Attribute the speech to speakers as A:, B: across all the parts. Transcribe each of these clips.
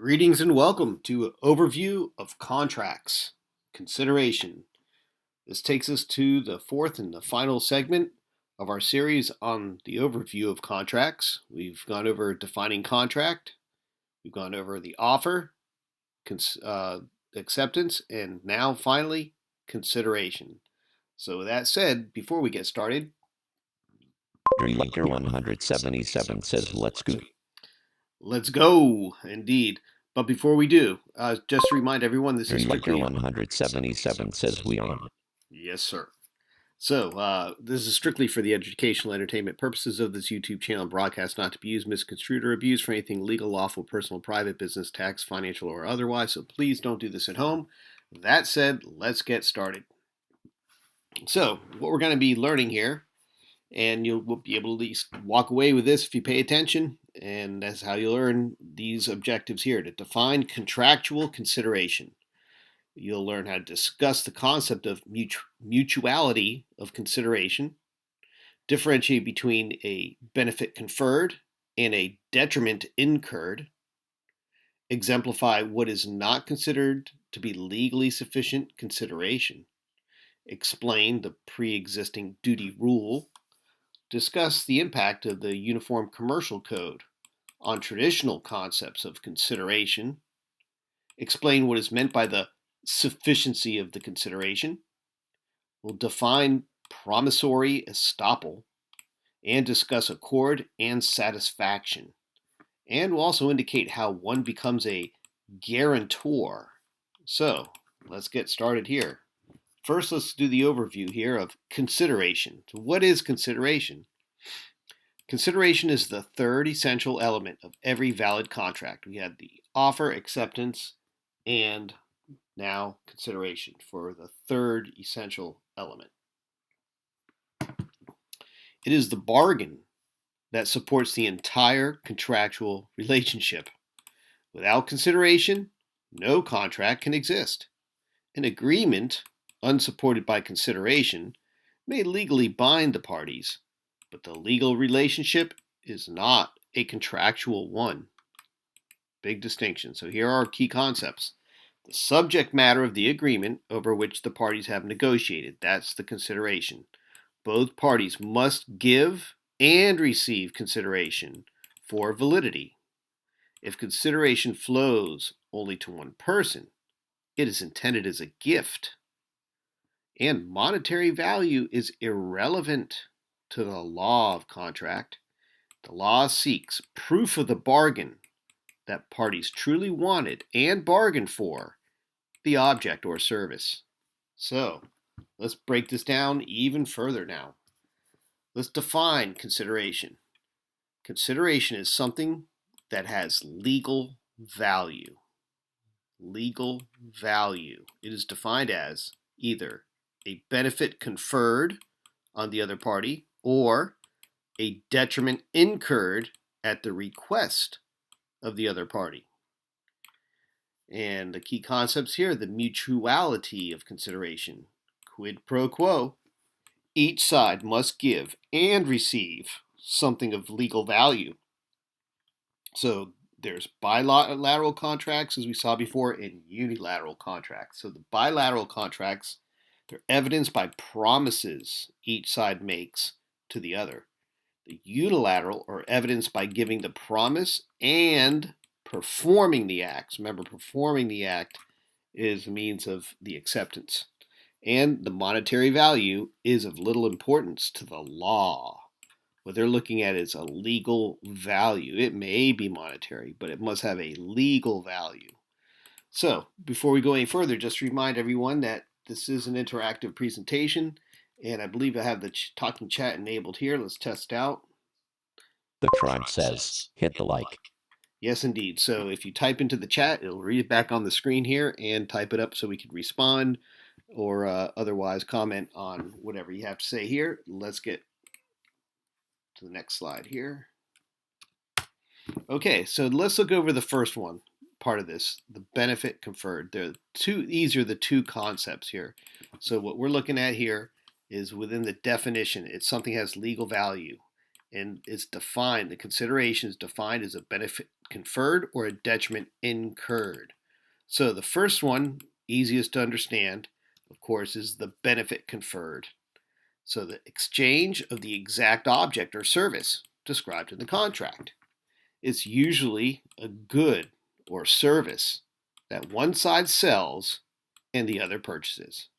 A: Greetings and welcome to Overview of Contracts. Consideration. This takes us to the fourth and the final segment of our series on the overview of contracts. We've gone over defining contract, we've gone over the offer, acceptance, and now finally consideration. So with that said, before we get started,
B: Dreammaker 177 says, let's go.
A: Let's go, indeed. But before we do, just to remind everyone, this is strictly...
B: Dreammaker 177 says we are.
A: Yes, sir. So, this is strictly for the educational entertainment purposes of this YouTube channel and broadcast, not to be used, misconstrued, or abused for anything legal, lawful, personal, private, business, tax, financial, or otherwise. So please don't do this at home. That said, let's get started. So, what we're going to be learning here, and you'll be able to at least walk away with this if you pay attention, and that's how you learn these objectives here, to define contractual consideration. You'll learn how to discuss the concept of mutuality of consideration, differentiate between a benefit conferred and a detriment incurred, exemplify what is not considered to be legally sufficient consideration, explain the pre-existing duty rule, discuss the impact of the Uniform Commercial Code on traditional concepts of consideration, explain what is meant by the sufficiency of the consideration. We'll define promissory estoppel and discuss accord and satisfaction. And we'll also indicate how one becomes a guarantor. So let's get started here. First, let's do the overview here of consideration. So what is consideration? Consideration is the third essential element of every valid contract. We had the offer, acceptance, and now consideration for the third essential element. It is the bargain that supports the entire contractual relationship. Without consideration, no contract can exist. An agreement, unsupported by consideration, may legally bind the parties, but the legal relationship is not a contractual one. Big distinction. So here are our key concepts. The subject matter of the agreement over which the parties have negotiated. That's the consideration. Both parties must give and receive consideration for validity. If consideration flows only to one person, it is intended as a gift. And monetary value is irrelevant to the law of contract. The law seeks proof of the bargain that parties truly wanted and bargained for the object or service. So, let's break this down even further now. Let's define consideration. Consideration is something that has legal value. Legal value. It is defined as either a benefit conferred on the other party or a detriment incurred at the request of the other party. And the key concepts here, the mutuality of consideration. Quid pro quo. Each side must give and receive something of legal value. So there's bilateral contracts, as we saw before, and unilateral contracts. So the bilateral contracts, they're evidenced by promises each side makes to the other. The unilateral are evidenced by giving the promise and performing the acts. Remember, performing the act is a means of the acceptance. And the monetary value is of little importance to the law. What they're looking at is a legal value. It may be monetary, but it must have a legal value. So, before we go any further, just remind everyone that this is an interactive presentation, and I believe I have the talking chat enabled here. Let's test it out.
B: The tribe says, hit the like.
A: Yes, indeed. So if you type into the chat, it'll read it back on the screen here and type it up so we can respond or otherwise comment on whatever you have to say here. Let's get to the next slide here. Okay, so let's look over the first one, part of this, the benefit conferred. These are the two concepts here. So what we're looking at here is within the definition, it's something that has legal value. And it's defined, the consideration is defined as a benefit conferred or a detriment incurred. So the first one, easiest to understand, of course, is the benefit conferred. So the exchange of the exact object or service described in the contract. It's usually a good or service that one side sells and the other purchases.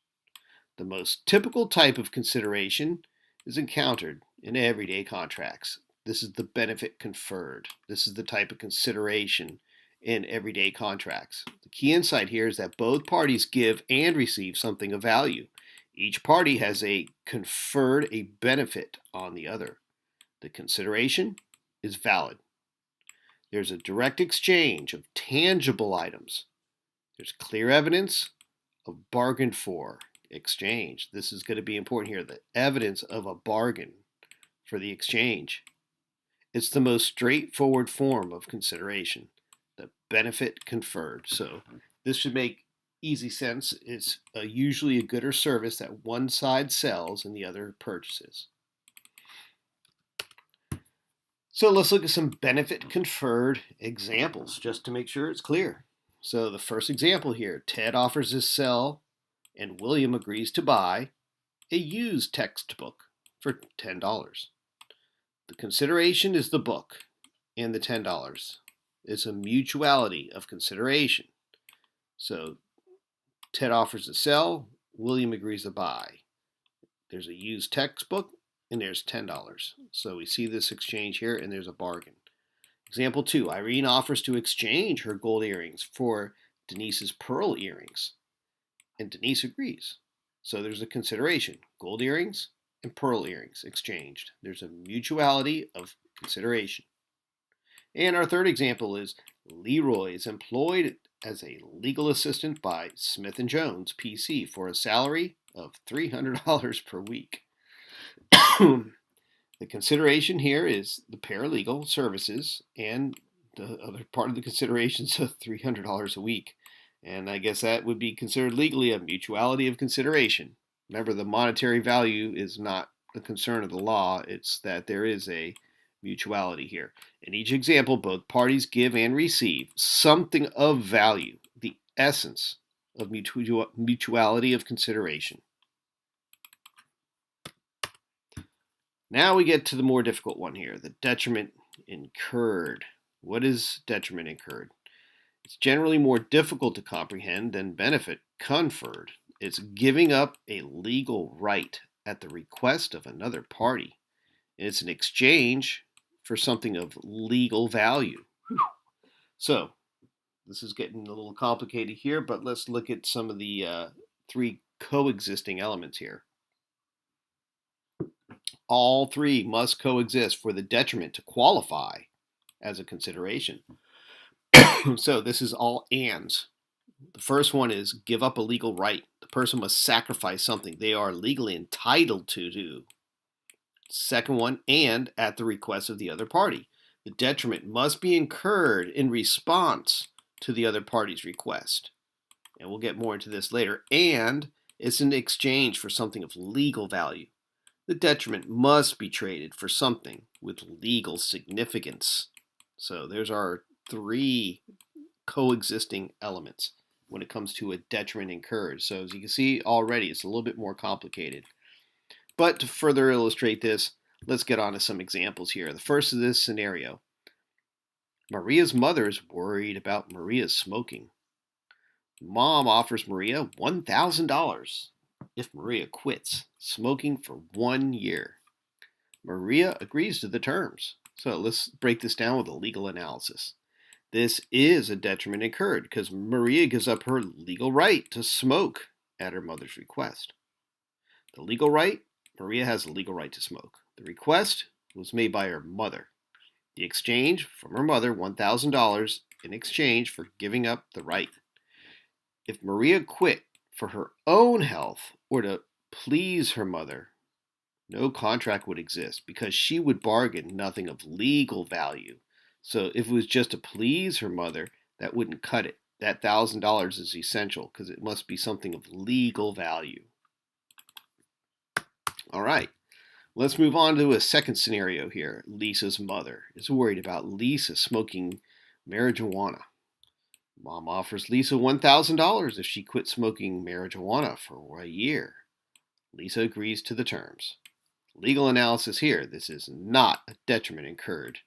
A: The most typical type of consideration is encountered in everyday contracts. This is the benefit conferred. This is the type of consideration in everyday contracts. The key insight here is that both parties give and receive something of value. Each party has conferred a benefit on the other. The consideration is valid. There's a direct exchange of tangible items. There's clear evidence of bargained for exchange. This is going to be important here, the evidence of a bargain for the exchange. It's the most straightforward form of consideration, the benefit conferred. So this should make easy sense. It's usually a good or service that one side sells and the other purchases. So let's look at some benefit conferred examples just to make sure it's clear. So the first example here, Ted offers to sell and William agrees to buy a used textbook for $10. The consideration is the book and the $10. It's a mutuality of consideration. So Ted offers to sell, William agrees to buy. There's a used textbook and there's $10. So we see this exchange here and there's a bargain. Example 2, Irene offers to exchange her gold earrings for Denise's pearl earrings. And Denise agrees. So there's a consideration. Gold earrings and pearl earrings exchanged. There's a mutuality of consideration. And our third example is Leroy is employed as a legal assistant by Smith & Jones, PC, for a salary of $300 per week. The consideration here is the paralegal services, and the other part of the consideration is $300 a week. And I guess that would be considered legally a mutuality of consideration. Remember, the monetary value is not the concern of the law. It's that there is a mutuality here. In each example, both parties give and receive something of value, the essence of mutuality of consideration. Now we get to the more difficult one here, the detriment incurred. What is detriment incurred? It's generally more difficult to comprehend than benefit conferred. It's giving up a legal right at the request of another party. And it's an exchange for something of legal value. So, this is getting a little complicated here, but let's look at some of the three coexisting elements here. All three must coexist for the detriment to qualify as a consideration. So this is all ands. The first one is give up a legal right. The person must sacrifice something they are legally entitled to do. Second one, and at the request of the other party. The detriment must be incurred in response to the other party's request. And we'll get more into this later. And it's an exchange for something of legal value. The detriment must be traded for something with legal significance. So there's our three coexisting elements when it comes to a detriment incurred. So as you can see already, it's a little bit more complicated. But to further illustrate this, let's get on to some examples here. The first is this scenario. Maria's mother is worried about Maria's smoking. Mom offers Maria $1,000 if Maria quits smoking for 1 year. Maria agrees to the terms. So let's break this down with a legal analysis. This is a detriment incurred because Maria gives up her legal right to smoke at her mother's request. The legal right, Maria has the legal right to smoke. The request was made by her mother. The exchange from her mother, $1,000 in exchange for giving up the right. If Maria quit for her own health or to please her mother, no contract would exist because she would bargain nothing of legal value. So if it was just to please her mother, that wouldn't cut it. That $1,000 is essential because it must be something of legal value. All right. Let's move on to a second scenario here. Lisa's mother is worried about Lisa smoking marijuana. Mom offers Lisa $1,000 if she quits smoking marijuana for a year. Lisa agrees to the terms. Legal analysis here. This is not a detriment incurred.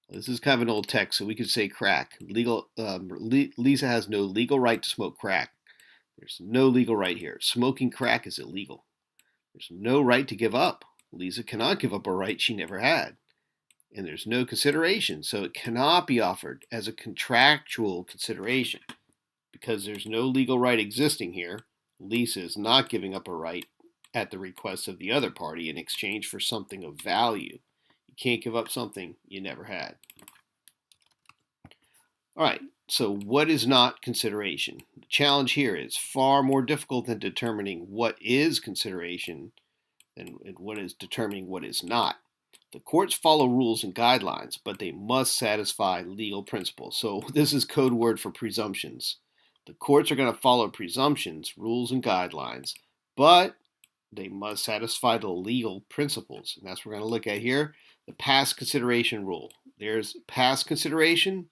A: This is kind of an old text, so we could say crack. Lisa has no legal right to smoke crack. There's no legal right here. Smoking crack is illegal. There's no right to give up. Lisa cannot give up a right she never had. And there's no consideration, so it cannot be offered as a contractual consideration. Because there's no legal right existing here, Lisa is not giving up a right at the request of the other party in exchange for something of value. You can't give up something you never had. All right, so what is not consideration? The challenge here is far more difficult than determining what is consideration and what is determining what is not. The courts follow rules and guidelines, but they must satisfy legal principles. So this is code word for presumptions. The courts are going to follow presumptions, rules, and guidelines, but they must satisfy the legal principles. And that's what we're going to look at here. The past consideration rule. There's past consideration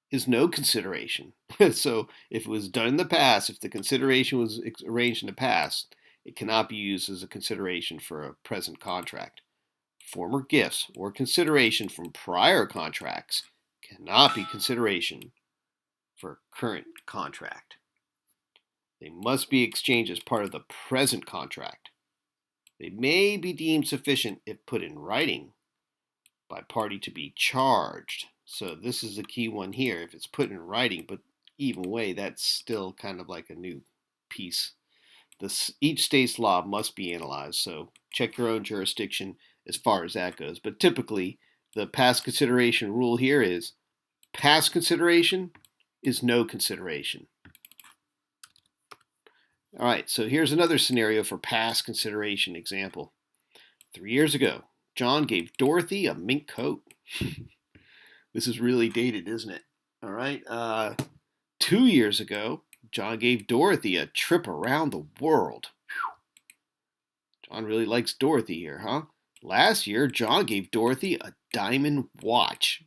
A: is no consideration. So if it was done in the past, if the consideration was arranged in the past, it cannot be used as a consideration for a present contract. Former gifts or consideration from prior contracts cannot be consideration for a current contract. They must be exchanged as part of the present contract. They may be deemed sufficient if put in writing by party to be charged. So this is the key one here. If it's put in writing, but even way, that's still kind of like a new piece. Each state's law must be analyzed, so check your own jurisdiction as far as that goes. But typically, the past consideration rule here is past consideration is no consideration. All right, so here's another scenario for past consideration example. 3 years ago, John gave Dorothy a mink coat. This is really dated, isn't it? All right. 2 years ago, John gave Dorothy a trip around the world. John really likes Dorothy here, huh? Last year, John gave Dorothy a diamond watch.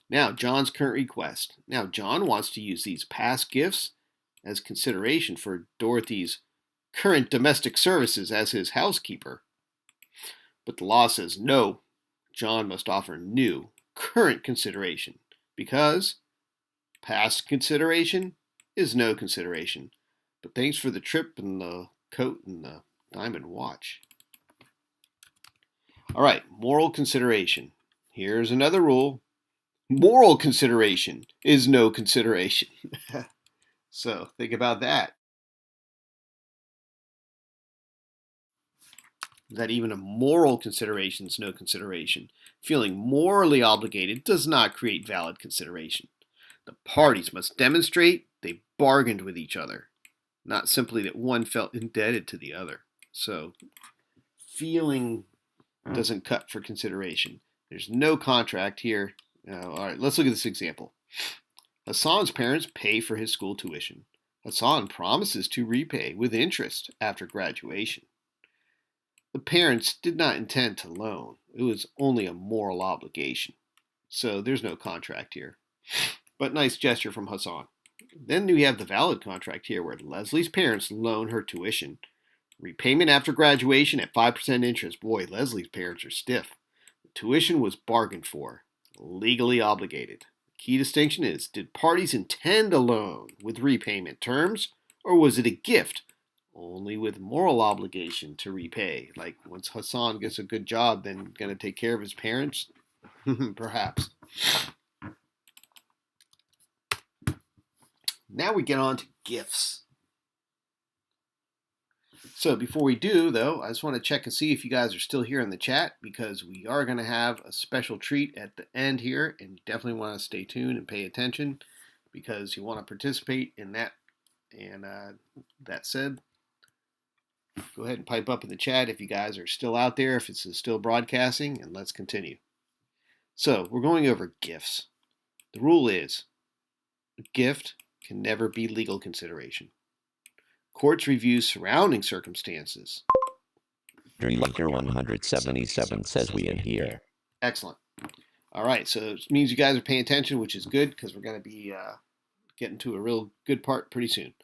A: Now, John's current request. Now, John wants to use these past gifts as consideration for Dorothy's current domestic services as his housekeeper. But the law says no. John must offer new, current consideration because past consideration is no consideration. But thanks for the trip and the coat and the diamond watch. All right, moral consideration. Here's another rule. Moral consideration is no consideration. So think about that. That even a moral consideration is no consideration. Feeling morally obligated does not create valid consideration. The parties must demonstrate they bargained with each other, not simply that one felt indebted to the other. So feeling doesn't cut for consideration. There's no contract here. All right, let's look at this example. Hassan's parents pay for his school tuition. Hassan promises to repay with interest after graduation. The parents did not intend to loan. It was only a moral obligation. So there's no contract here. But nice gesture from Hassan. Then we have the valid contract here where Leslie's parents loan her tuition. Repayment after graduation at 5% interest. Boy, Leslie's parents are stiff. The tuition was bargained for, legally obligated. The key distinction is, did parties intend a loan with repayment terms, or was it a gift only with moral obligation to repay? Like once Hassan gets a good job, then going to take care of his parents? Perhaps. Now we get on to gifts. So before we do, though, I just want to check and see if you guys are still here in the chat because we are going to have a special treat at the end here, and you definitely want to stay tuned and pay attention because you want to participate in that. And that said, go ahead and pipe up in the chat if you guys are still out there, if it's still broadcasting, and let's continue. So we're going over gifts. The rule is a gift can never be legal consideration. Courts review surrounding circumstances.
B: Drinker 177 says we in here.
A: Excellent. All right, so it means you guys are paying attention, which is good because we're going to be getting to a real good part pretty soon.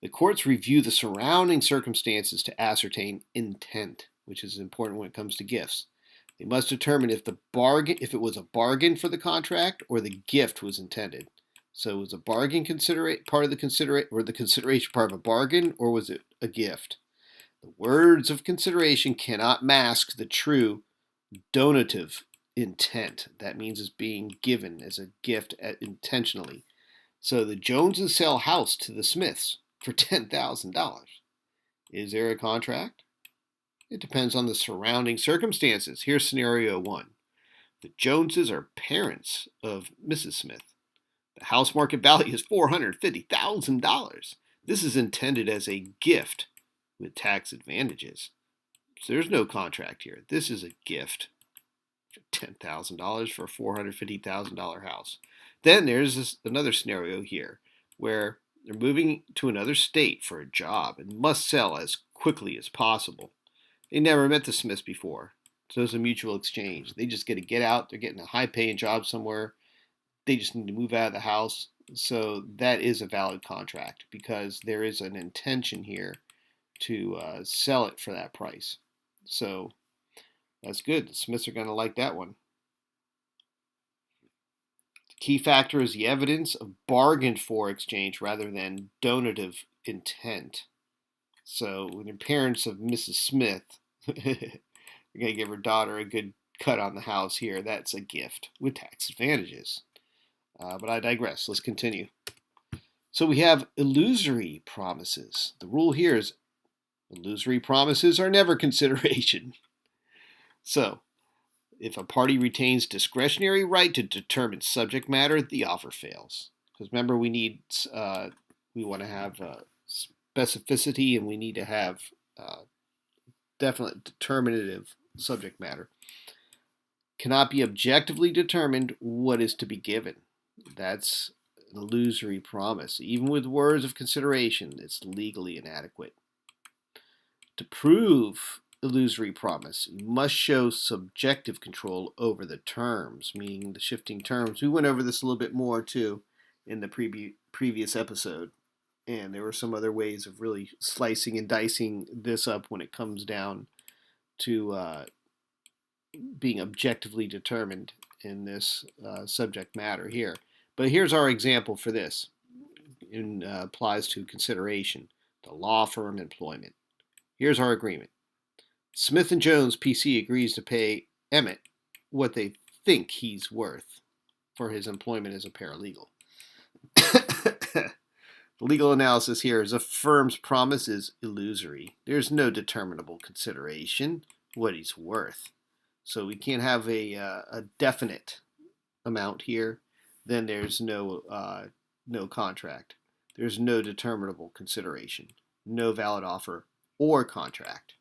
A: The courts review the surrounding circumstances to ascertain intent, which is important when it comes to gifts. They must determine if it was a bargain for the contract or the gift was intended. So was a bargain part of the consideration part of a bargain, or was it a gift? The words of consideration cannot mask the true donative intent. That means it's being given as a gift intentionally. So the Joneses sell house to the Smiths for $10,000. Is there a contract? It depends on the surrounding circumstances. Here's scenario 1. The Joneses are parents of Mrs. Smith. The house market value is $450,000. This is intended as a gift with tax advantages. So there's no contract here. This is a gift for $10,000 for a $450,000 house. Then there's another scenario here where they're moving to another state for a job and must sell as quickly as possible. They never met the Smiths before, so it's a mutual exchange. They just get to get out. They're getting a high-paying job somewhere. They just need to move out of the house. So that is a valid contract because there is an intention here to sell it for that price. So that's good. The Smiths are going to like that one. The key factor is the evidence of bargained for exchange rather than donative intent. So when the parents of Mrs. Smith, they're going to give her daughter a good cut on the house here. That's a gift with tax advantages. But I digress. Let's continue. So we have illusory promises. The rule here is illusory promises are never consideration. So if a party retains discretionary right to determine subject matter, the offer fails. Because remember, we want to have specificity, and we need to have definite determinative subject matter. Cannot be objectively determined what is to be given. That's an illusory promise. Even with words of consideration, it's legally inadequate. To prove illusory promise, you must show subjective control over the terms, meaning the shifting terms. We went over this a little bit more too in the previous episode, and there were some other ways of really slicing and dicing this up when it comes down to being objectively determined in this subject matter here. But here's our example for this. It applies to consideration, the law firm employment. Here's our agreement. Smith & Jones PC agrees to pay Emmett what they think he's worth for his employment as a paralegal. The legal analysis here is a firm's promise is illusory. There's no determinable consideration what he's worth. So we can't have a definite amount here. Then there's no contract. There's no determinable consideration. No valid offer or contract.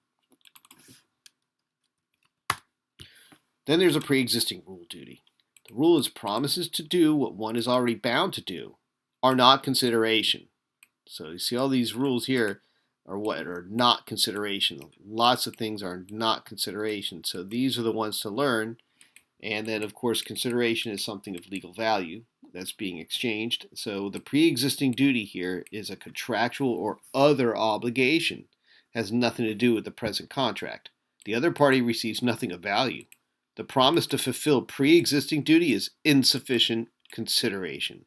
A: Then there's a pre-existing rule duty. The rule is promises to do what one is already bound to do are not consideration. So you see all these rules here are what are not consideration. Lots of things are not consideration. So these are the ones to learn. And then, of course, consideration is something of legal value that's being exchanged. So the pre-existing duty here is a contractual or other obligation. It has nothing to do with the present contract. The other party receives nothing of value. The promise to fulfill pre-existing duty is insufficient consideration.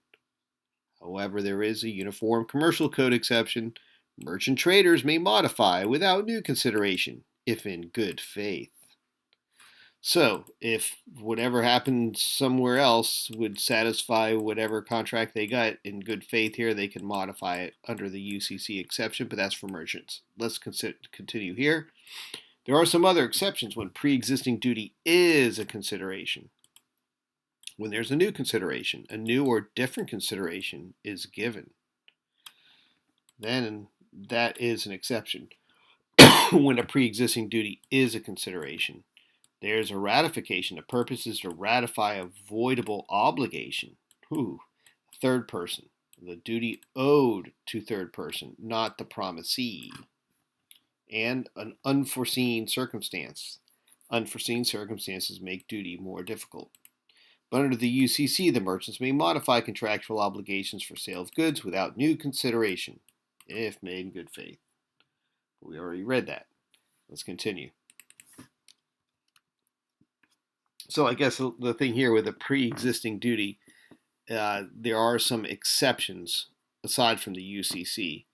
A: However, there is a Uniform Commercial Code exception. Merchant traders may modify without new consideration, if in good faith. So, if whatever happened somewhere else would satisfy whatever contract they got in good faith here, they can modify it under the UCC exception, but that's for merchants. Let's continue here. There are some other exceptions when pre-existing duty is a consideration. When there's a new consideration, a new or different consideration is given. Then that is an exception. When a pre-existing duty is a consideration. There's a ratification. The purpose is to ratify a voidable obligation. Third person. The duty owed to third person, not the promisee. and an unforeseen circumstance. Unforeseen circumstances make duty more difficult. But under the UCC, the merchants may modify contractual obligations for sale of goods without new consideration, if made in good faith. We already read that. Let's continue. So I guess the thing here with a pre-existing duty, there are some exceptions aside from the UCC,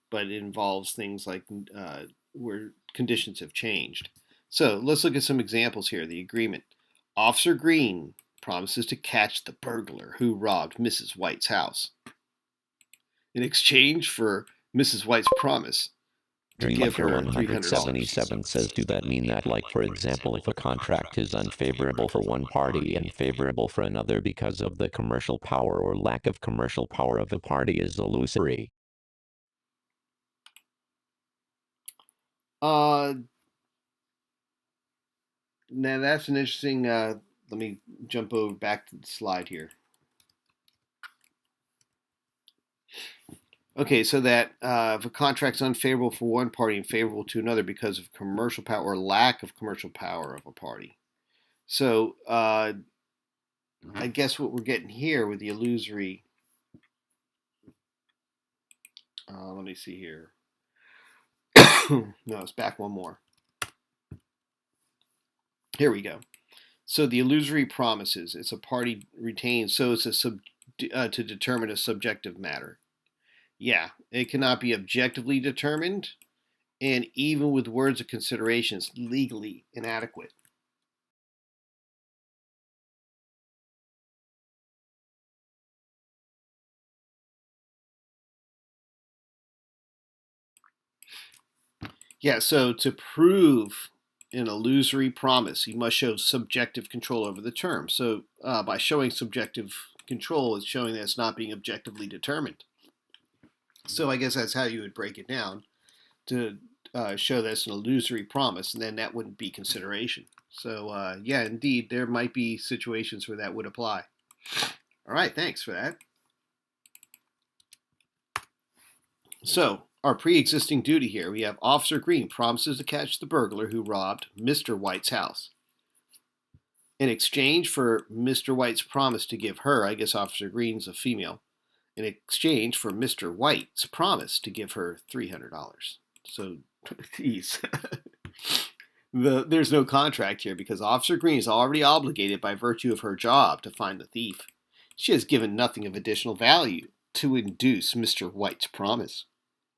A: but it involves things like where conditions have changed. So let's look at some examples here. The agreement. Officer Green promises to catch the burglar who robbed Mrs. White's house. In exchange for Mrs. White's promise to give her $300.
B: 177 says, do that mean that, like, for example, if a contract is unfavorable for one party and favorable for another because of the commercial power or lack of commercial power of a party is illusory?
A: Now that's an interesting. Let me jump over back to the slide here. Okay, so that if a contract's unfavorable for one party and favorable to another because of commercial power or lack of commercial power of a party. So I guess what we're getting here with the illusory. Let me see here. No, it's back one more. Here we go. So the illusory promises, it's a party retains, so it's to determine a subjective matter. Yeah, it cannot be objectively determined, and even with words of consideration, it's legally inadequate. Yeah, so to prove an illusory promise, you must show subjective control over the term. So by showing subjective control, it's showing that it's not being objectively determined. So I guess that's how you would break it down to show that's an illusory promise, and then that wouldn't be consideration. So yeah, indeed, there might be situations where that would apply. All right, thanks for that. So our pre-existing duty here, we have Officer Green promises to catch the burglar who robbed Mr. White's house. In exchange for Mr. White's promise to give her, I guess Officer Green's a female, in exchange for Mr. White's promise to give her $300. So, geez. There's no contract here because Officer Green is already obligated by virtue of her job to find the thief. She has given nothing of additional value to induce Mr. White's promise.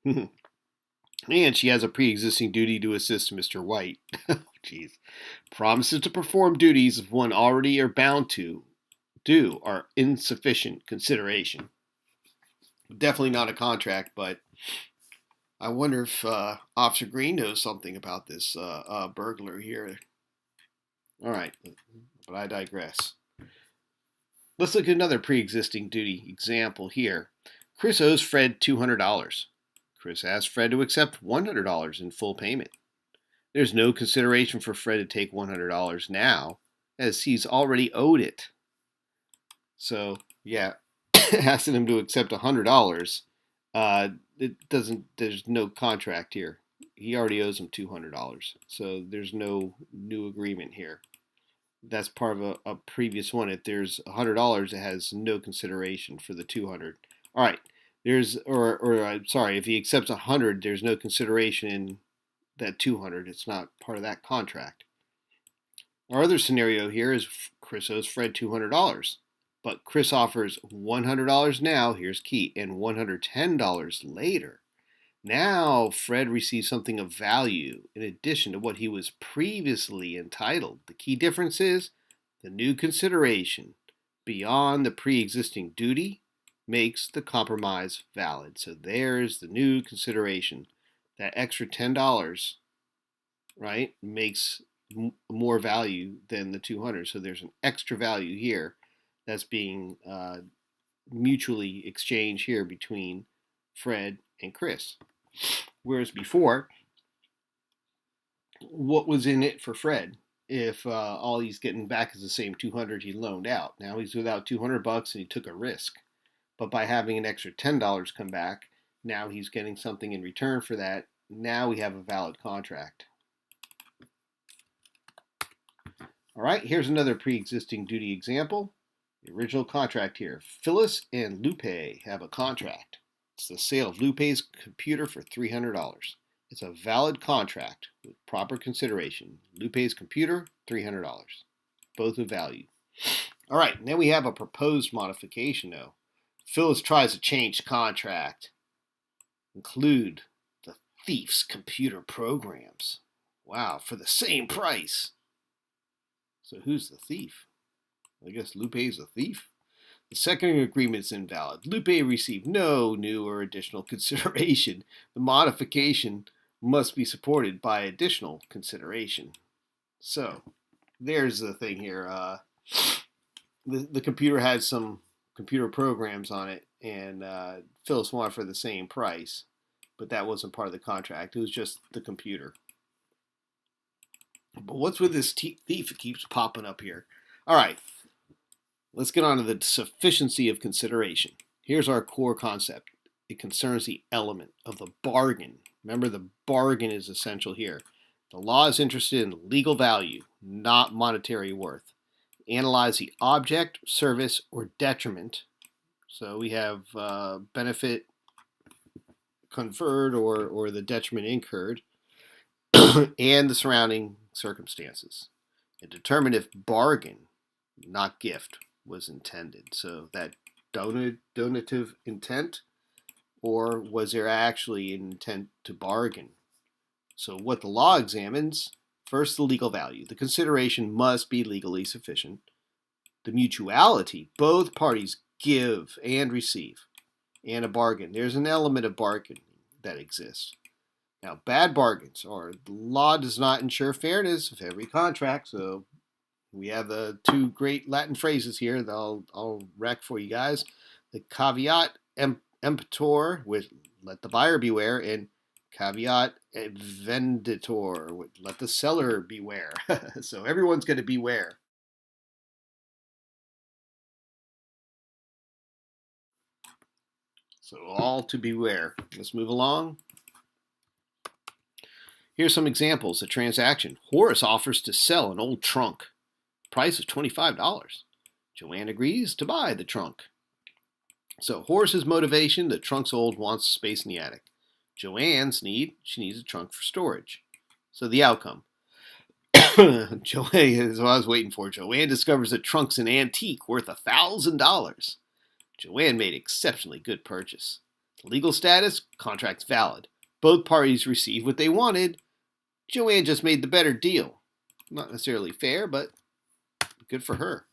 A: And she has a pre-existing duty to assist Mr. White. Jeez. Promises to perform duties of one already are bound to do are insufficient consideration. Definitely not a contract, but I wonder if Officer Green knows something about this burglar here. All right, but I digress. Let's look at another pre-existing duty example here. Chris owes Fred $200. Chris asks Fred to accept $100 in full payment. There's no consideration for Fred to take $100 now, as he's already owed it. So, yeah, asking him to accept $100, it doesn't. There's no contract here. He already owes him $200, so there's no new agreement here. That's part of a previous one. If there's $100, it has no consideration for the $200. All right. I'm sorry, if he accepts 100, there's no consideration in that 200. It's not part of that contract. Our other scenario here is Chris owes Fred $200, but Chris offers $100 now, here's key, and $110 later. Now Fred receives something of value in addition to what he was previously entitled. The key difference is the new consideration beyond the pre-existing duty makes the compromise valid. So there's the new consideration. That extra $10, right, makes more value than the 200. So there's an extra value here that's being mutually exchanged here between Fred and Chris. Whereas before, what was in it for Fred if all he's getting back is the same 200 he loaned out? Now he's without $200 and he took a risk. But by having an extra $10 come back, now he's getting something in return for that. Now we have a valid contract. All right, here's another pre-existing duty example. The original contract here. Phyllis and Lupe have a contract. It's the sale of Lupe's computer for $300. It's a valid contract with proper consideration. Lupe's computer, $300. Both of value. All right, now we have a proposed modification, though. Phyllis tries to change the contract. Include the thief's computer programs. Wow, for the same price. So who's the thief? I guess Lupe is a thief. The second agreement is invalid. Lupe received no new or additional consideration. The modification must be supported by additional consideration. So there's the thing here. The computer had some computer programs on it, and Phyllis wanted for the same price, but that wasn't part of the contract. It was just the computer. But what's with this thief? It keeps popping up here. All right, let's get on to the sufficiency of consideration. Here's our core concept. It concerns the element of the bargain. Remember, the bargain is essential here. The law is interested in legal value, not monetary worth. Analyze the object, service, or detriment. So we have benefit conferred or the detriment incurred, and the surrounding circumstances, and determine if bargain, not gift, was intended. So that donative intent, or was there actually an intent to bargain? So what the law examines, first the legal value. The consideration must be legally sufficient. The mutuality, both parties give and receive, and a bargain. There's an element of bargaining that exists. Now, bad bargains, or the law does not ensure fairness of every contract. So we have the two great Latin phrases here that I'll wreck for you guys. The caveat emptor, with let the buyer beware, and caveat venditor, with let the seller beware. So everyone's going to beware. So all to beware. Let's move along. Here's some examples. A transaction. Horace offers to sell an old trunk. Price of $25. Joanne agrees to buy the trunk. So Horace's motivation, the trunk's old, wants space in the attic. Joanne's need, she needs a trunk for storage. So the outcome. Joanne is what I was waiting for. Joanne discovers the trunk's an antique worth $1,000. Joanne made exceptionally good purchase. The legal status, contract's valid. Both parties receive what they wanted. Joanne just made the better deal. Not necessarily fair, but good for her.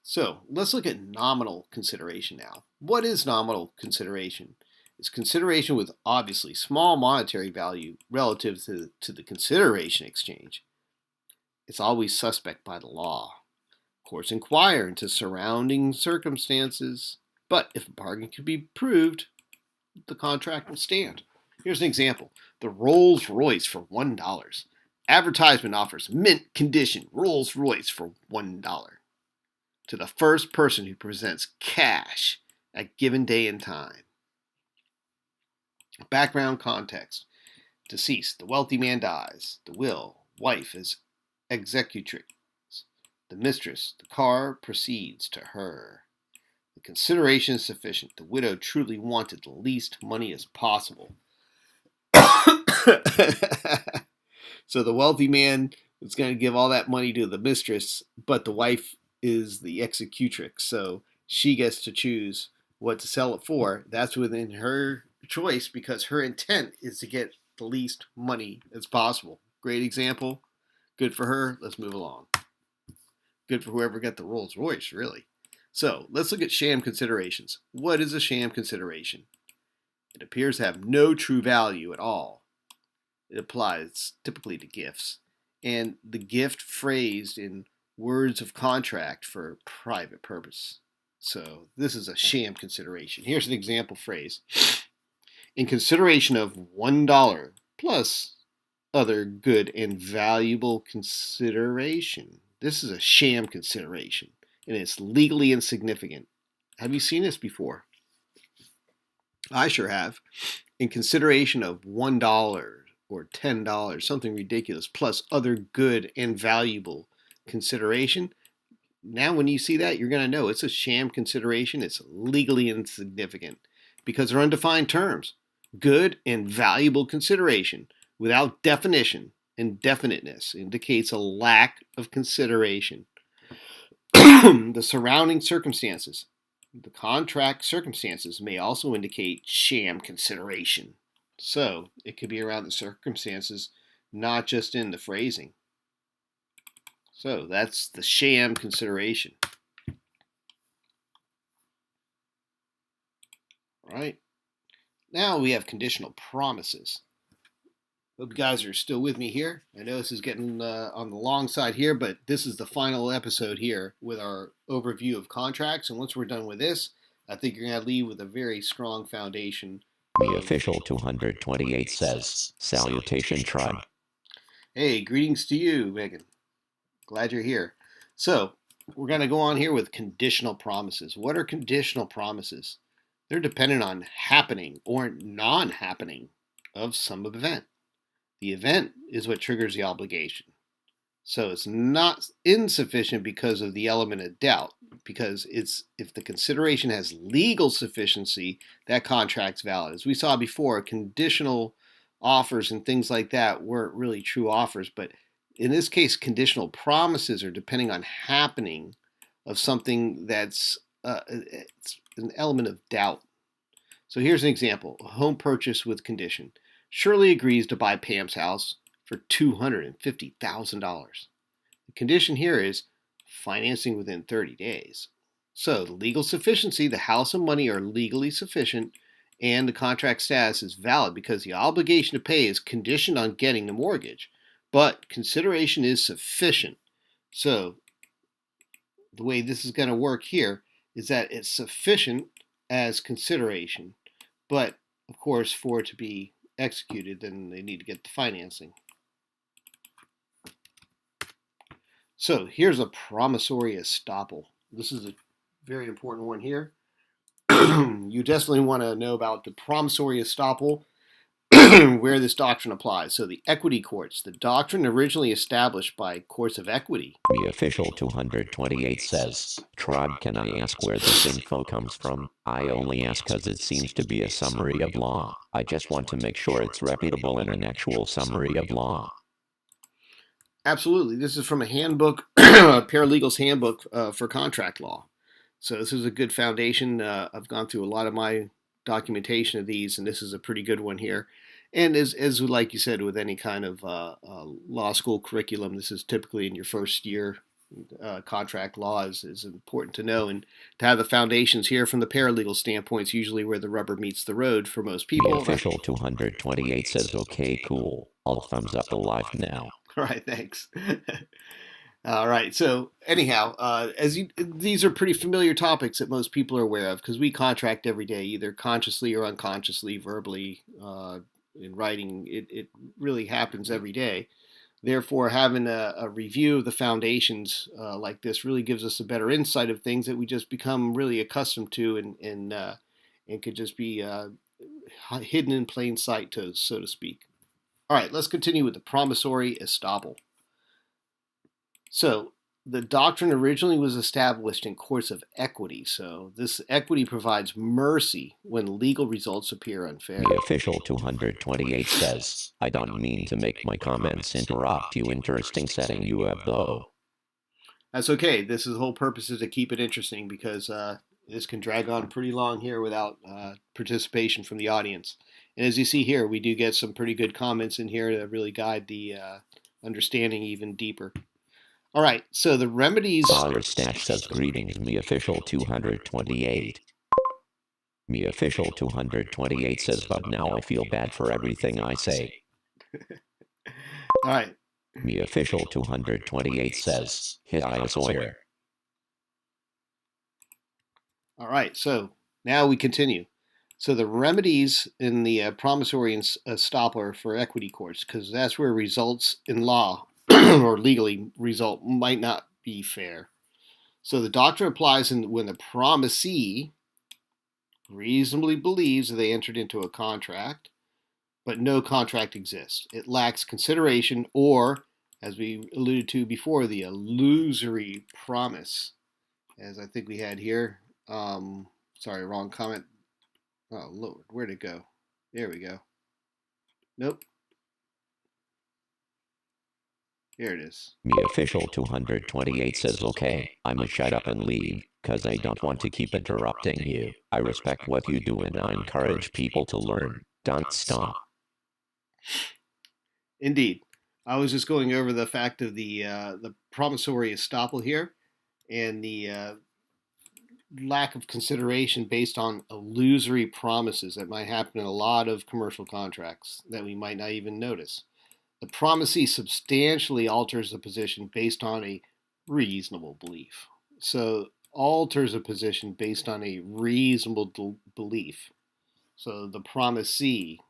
A: So let's look at nominal consideration now. What is nominal consideration? It's consideration with obviously small monetary value relative to the consideration exchange. It's always suspect by the law. Courts inquire into surrounding circumstances, but if a bargain can be proved, the contract will stand. Here's an example. The Rolls Royce for $1. Advertisement offers mint condition Rolls Royce for $1 to the first person who presents cash at given day and time. Background context. Deceased. The wealthy man dies. The will. Wife is executrix. The mistress. The car proceeds to her. The consideration is sufficient. The widow truly wanted the least money as possible. So the wealthy man is going to give all that money to the mistress, but the wife is the executrix, so she gets to choose what to sell it for. That's within her choice because her intent is to get the least money as possible. Great example. Good for her. Let's move along. Good for whoever got the Rolls Royce, really. So let's look at sham considerations. What is a sham consideration? It appears to have no true value at all. It applies typically to gifts, and the gift phrased in words of contract for private purpose. So this is a sham consideration. Here's an example phrase. In consideration of $1 plus other good and valuable consideration. This is a sham consideration, and it's legally insignificant. Have you seen this before? I sure have. In consideration of $1 or $10, something ridiculous, plus other good and valuable consideration. Now, when you see that, you're going to know it's a sham consideration. It's legally insignificant because they're undefined terms. Good and valuable consideration without definition and definiteness indicates a lack of consideration. The surrounding circumstances, the contract circumstances, may also indicate sham consideration. So it could be around the circumstances, not just in the phrasing. So that's the sham consideration. All right. Now we have conditional promises. Hope you guys are still with me here. I know this is getting on the long side here, but this is the final episode here with our overview of contracts. And once we're done with this, I think you're going to leave with a very strong foundation.
B: The official 228 says, Salutation Tribe.
A: Hey, greetings to you, Megan. Glad you're here. So, we're going to go on here with conditional promises. What are conditional promises? They're dependent on happening or non-happening of some event. The event is what triggers the obligation. So it's not insufficient because of the element of doubt, because if the consideration has legal sufficiency, that contract's valid. As we saw before, conditional offers and things like that weren't really true offers, but in this case, conditional promises are depending on happening of something that's it's an element of doubt. So here's an example: a home purchase with condition. Shirley agrees to buy Pam's house for $250,000. The condition here is financing within 30 days. So the legal sufficiency, the house and money are legally sufficient, and the contract status is valid because the obligation to pay is conditioned on getting the mortgage. But consideration is sufficient. So the way this is going to work here is that it's sufficient as consideration, but of course, for it to be executed, then they need to get the financing. So here's a promissory estoppel. This is a very important one here. You definitely want to know about the promissory estoppel, where this doctrine applies. So the equity courts, the doctrine originally established by courts of equity.
B: The official 228 says, Tribe, can I ask where this info comes from? I only ask because it seems to be a summary of law. I just want to make sure it's reputable and an actual summary of law.
A: Absolutely. This is from a handbook, a paralegal's handbook for contract law. So this is a good foundation. I've gone through a lot of my documentation of these, and this is a pretty good one here. And as like you said, with any kind of law school curriculum, this is typically in your first year. Contract law is important to know, and to have the foundations here from the paralegal standpoint is usually where the rubber meets the road for most people.
B: The official 228 says, okay, cool. I'll thumbs up the live now.
A: All right, thanks. All right. So anyhow, these are pretty familiar topics that most people are aware of because we contract every day, either consciously or unconsciously, verbally, in writing. It really happens every day. Therefore, having a review of the foundations like this really gives us a better insight of things that we just become really accustomed to and could just be hidden in plain sight, so to speak. All right, let's continue with the promissory estoppel. So the doctrine originally was established in courts of equity. So this equity provides mercy when legal results appear unfair.
B: The official 228 says, I don't mean to make my comments interrupt you. Interesting setting you have, though.
A: That's okay. This is the whole purpose is to keep it interesting because this can drag on pretty long here without participation from the audience. And as you see here, we do get some pretty good comments in here to really guide the understanding even deeper. All right, so the remedies.
B: Dollar Stash says, greetings, me official 228. Me official 228 says, but now I feel bad for everything I say.
A: All right.
B: Me official 228 says, hit I Sawyer.
A: All right, so now we continue. So the remedies in the promissory estoppel are for equity courts because that's where results in law or legally result might not be fair. So the doctrine applies when the promisee reasonably believes that they entered into a contract but no contract exists. It lacks consideration or, as we alluded to before, the illusory promise, as I think we had here. Sorry, wrong comment. Oh, Lord, where'd it go? There we go. Nope. Here it is.
B: Me official 228 says, okay, I'ma shut up and leave, cause I don't want to keep interrupting you. I respect what you do and I encourage people to learn. Don't stop.
A: Indeed. I was just going over the fact of the promissory estoppel here and the lack of consideration based on illusory promises that might happen in a lot of commercial contracts that we might not even notice. The promisee substantially alters the position based on a reasonable belief. So, alters a position based on a reasonable belief. So, the promisee,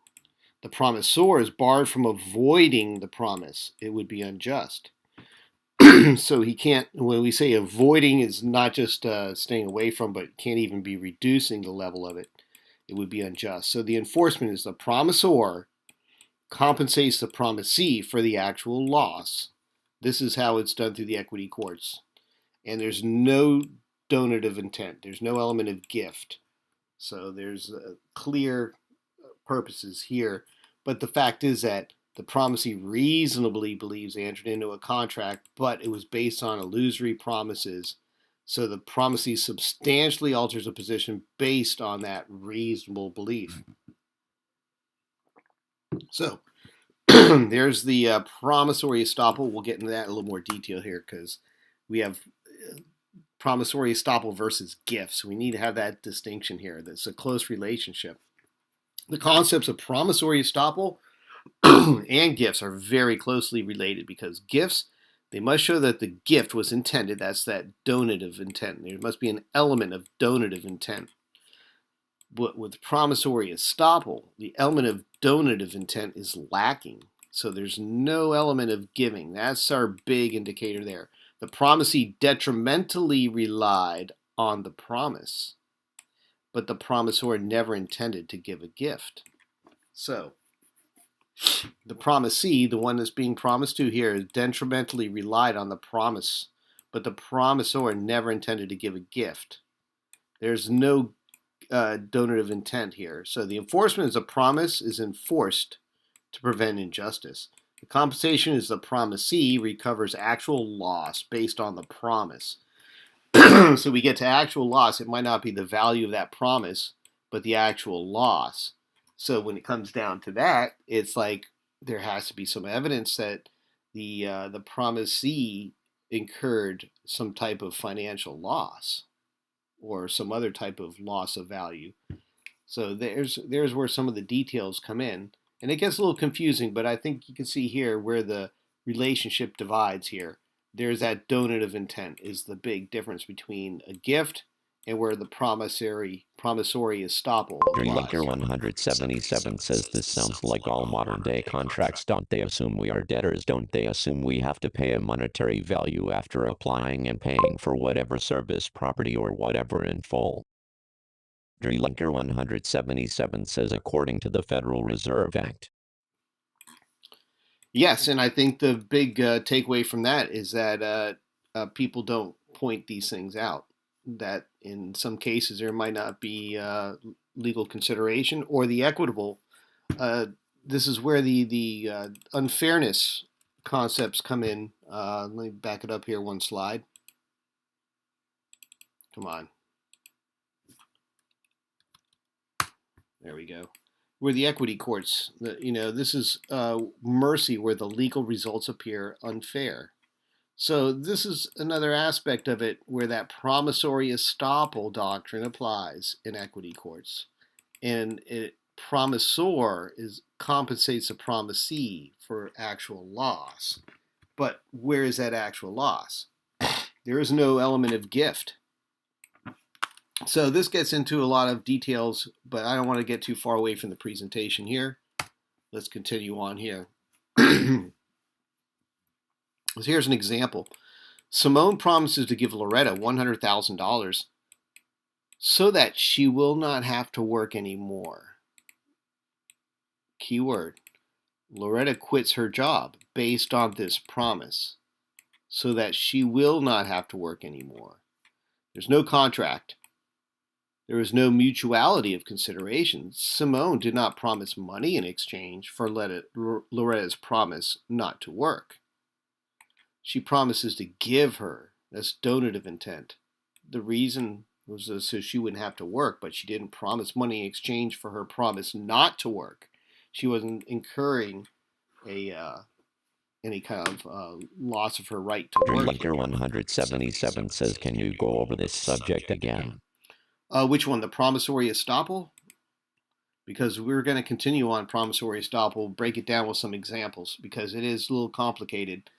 A: the promisor is barred from avoiding the promise. It would be unjust. So he can't, when we say avoiding, is not just staying away from, but can't even be reducing the level of it. It would be unjust. So the enforcement is the promisor compensates the promisee for the actual loss. This is how it's done through the equity courts. And there's no donative intent. There's no element of gift. So there's clear purposes here. But the fact is that the promisee reasonably believes they entered into a contract, but it was based on illusory promises. So the promisee substantially alters a position based on that reasonable belief. So there's the promissory estoppel. We'll get into that in a little more detail here because we have promissory estoppel versus gifts. We need to have that distinction here. There's a close relationship. The concepts of promissory estoppel and gifts are very closely related because gifts, they must show that the gift was intended. That's that donative intent. There must be an element of donative intent. But with promissory estoppel, the element of donative intent is lacking. So there's no element of giving. That's our big indicator there. The promisee detrimentally relied on the promise, but the promisor never intended to give a gift. So the promisee, the one that's being promised to here, is detrimentally relied on the promise, but the promisor never intended to give a gift. There's no donative intent here. So the enforcement is a promise is enforced to prevent injustice. The compensation is the promisee recovers actual loss based on the promise. So we get to actual loss. It might not be the value of that promise, but the actual loss. So when it comes down to that, it's like there has to be some evidence that the promisee incurred some type of financial loss or some other type of loss of value. So there's where some of the details come in, and it gets a little confusing. But I think you can see here where the relationship divides here. There's that donative intent is the big difference between a gift and where the promissory estoppel applies.
B: Drinker 177 says this sounds like all modern day contracts. Don't they assume we are debtors? Don't they assume we have to pay a monetary value after applying and paying for whatever service, property, or whatever in full? Drinker 177 says according to the Federal Reserve Act.
A: Yes, and I think the big takeaway from that is that people don't point these things out. That in some cases there might not be legal consideration or the equitable. This is where the unfairness concepts come in. Let me back it up here one slide. Come on. There we go. Where the equity courts, this is mercy where the legal results appear unfair. So this is another aspect of it where that promissory estoppel doctrine applies in equity courts. And promisor compensates the promisee for actual loss. But where is that actual loss? There is no element of gift. So this gets into a lot of details, but I don't want to get too far away from the presentation here. Let's continue on here. Here's an example. Simone promises to give Loretta $100,000 so that she will not have to work anymore. Keyword. Loretta quits her job based on this promise so that she will not have to work anymore. There's no contract. There is no mutuality of consideration. Simone did not promise money in exchange for Loretta's promise not to work. She promises to give her. That's donative intent. The reason was so she wouldn't have to work, but she didn't promise money in exchange for her promise not to work. She wasn't incurring any kind of loss of her right to work.
B: Drinker 177 says, can you go over this subject again?
A: Which one? The promissory estoppel? Because we're going to continue on promissory estoppel, break it down with some examples because it is a little complicated,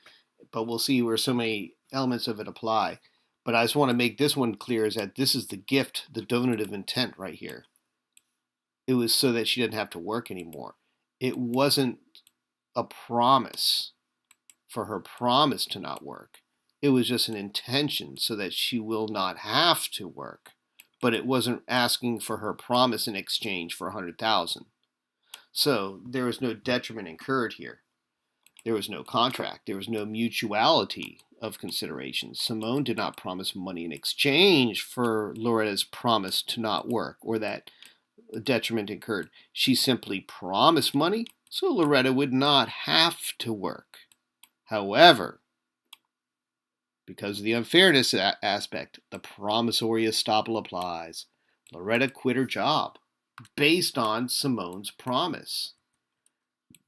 A: but we'll see where so many elements of it apply. But I just want to make this one clear is that this is the gift, the donative intent right here. It was so that she didn't have to work anymore. It wasn't a promise for her promise to not work. It was just an intention so that she will not have to work. But it wasn't asking for her promise in exchange for $100,000. So there was no detriment incurred here. There was no contract. There was no mutuality of consideration. Simone did not promise money in exchange for Loretta's promise to not work or that detriment incurred. She simply promised money so Loretta would not have to work. However, because of the unfairness aspect, the promissory estoppel applies. Loretta quit her job based on Simone's promise.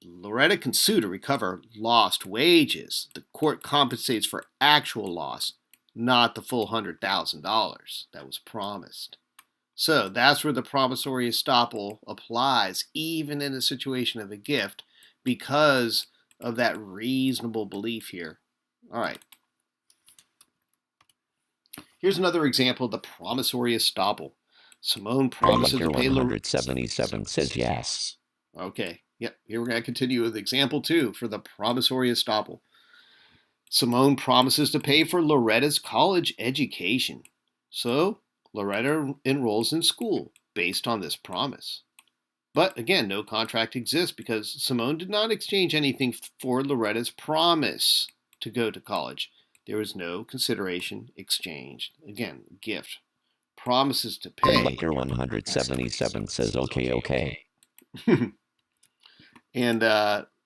A: Loretta can sue to recover lost wages. The court compensates for actual loss, not the full $100,000 that was promised. So that's where the promissory estoppel applies, even in a situation of a gift, because of that reasonable belief here. All right. Here's another example of the promissory estoppel. Simone promises to pay Loretta.
B: 177 says yes.
A: Okay. Yep. Here we're going to continue with example 2 for the promissory estoppel. Simone promises to pay for Loretta's college education. So Loretta enrolls in school based on this promise. But again, no contract exists because Simone did not exchange anything for Loretta's promise to go to college. There was no consideration exchanged. Again, gift. Promises to pay.
B: Drinker 177 says, okay.
A: And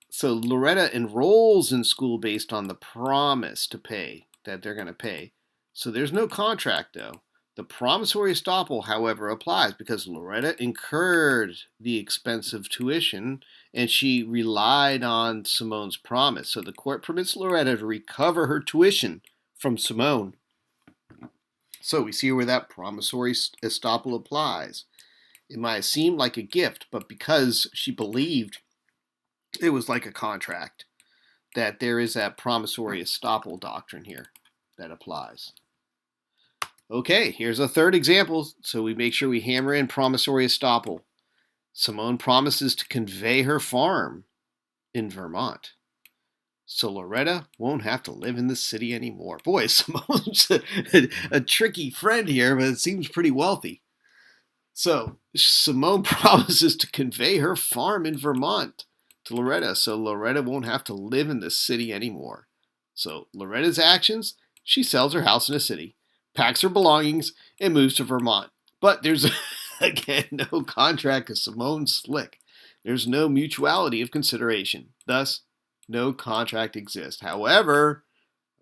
A: so Loretta enrolls in school based on the promise to pay, that they're going to pay. So there's no contract, though. The promissory estoppel, however, applies because Loretta incurred the expense of tuition and she relied on Simone's promise. So the court permits Loretta to recover her tuition from Simone. So we see where that promissory estoppel applies. It might have seemed like a gift, but because she believed it was like a contract, that there is that promissory estoppel doctrine here that applies. Okay, here's a third example, so we make sure we hammer in promissory estoppel. Simone promises to convey her farm in Vermont, so Loretta won't have to live in the city anymore. Boy, Simone's a tricky friend here, but it seems pretty wealthy. So Simone promises to convey her farm in Vermont to Loretta, so Loretta won't have to live in the city anymore. So Loretta's actions, she sells her house in a city, packs her belongings, and moves to Vermont. But there's, again, no contract because Simone's slick. There's no mutuality of consideration. Thus, no contract exists. However,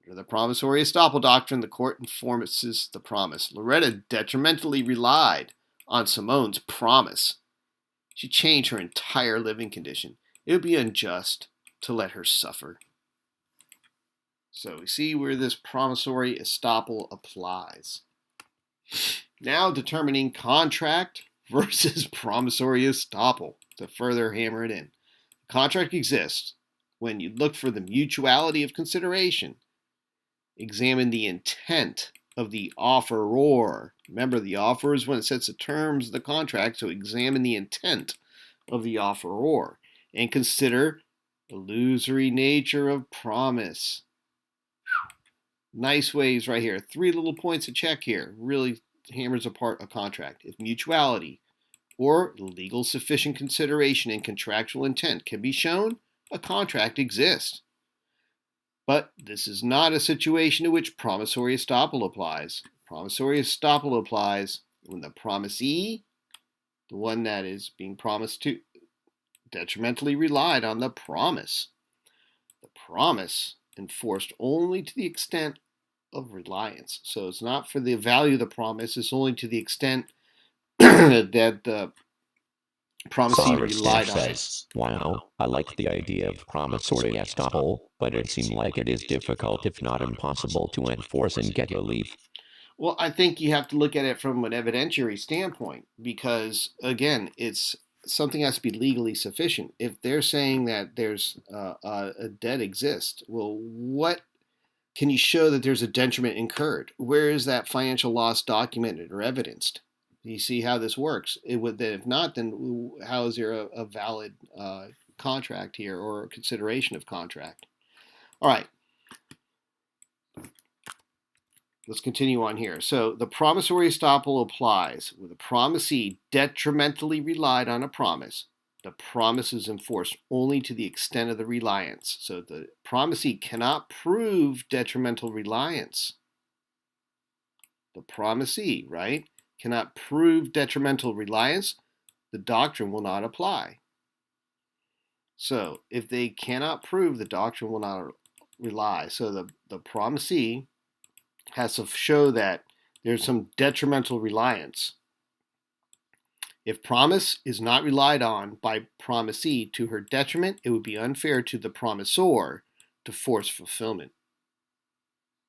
A: under the promissory estoppel doctrine, the court enforces the promise. Loretta detrimentally relied on Simone's promise. She changed her entire living condition. It would be unjust to let her suffer. So we see where this promissory estoppel applies. Now determining contract versus promissory estoppel to further hammer it in. Contract exists when you look for the mutuality of consideration. Examine the intent of the offeror. Remember, the offer is when it sets the terms of the contract, so examine the intent of the offeror and consider illusory nature of promise. Nice ways right here. 3 little points to check here. Really hammers apart a contract. If mutuality or legal sufficient consideration and contractual intent can be shown, a contract exists. But this is not a situation in which promissory estoppel applies. Promissory estoppel applies when the promisee, the one that is being promised to, detrimentally relied on the promise. The promise enforced only to the extent of reliance. So it's not for the value of the promise, it's only to the extent that the promisee
B: Cyrus
A: relied
B: Staff
A: on it.
B: says, wow, I like the idea of promissory estoppel, but it seems like it is difficult, if not impossible, to enforce and get relief.
A: Well, I think you have to look at it from an evidentiary standpoint because, again, it's something has to be legally sufficient. If they're saying that there's a debt exists, well, what can you show that there's a detriment incurred? Where is that financial loss documented or evidenced? You see how this works. If not, then how is there a valid contract here or consideration of contract? All right. Let's continue on here. So the promissory estoppel applies where the promisee detrimentally relied on a promise. The promise is enforced only to the extent of the reliance. So the promisee cannot prove detrimental reliance. The promisee, right, cannot prove detrimental reliance. The doctrine will not apply. So if they cannot prove, the doctrine will not rely. So the promisee has to show that there's some detrimental reliance. If promise is not relied on by promisee to her detriment, it would be unfair to the promisor to force fulfillment.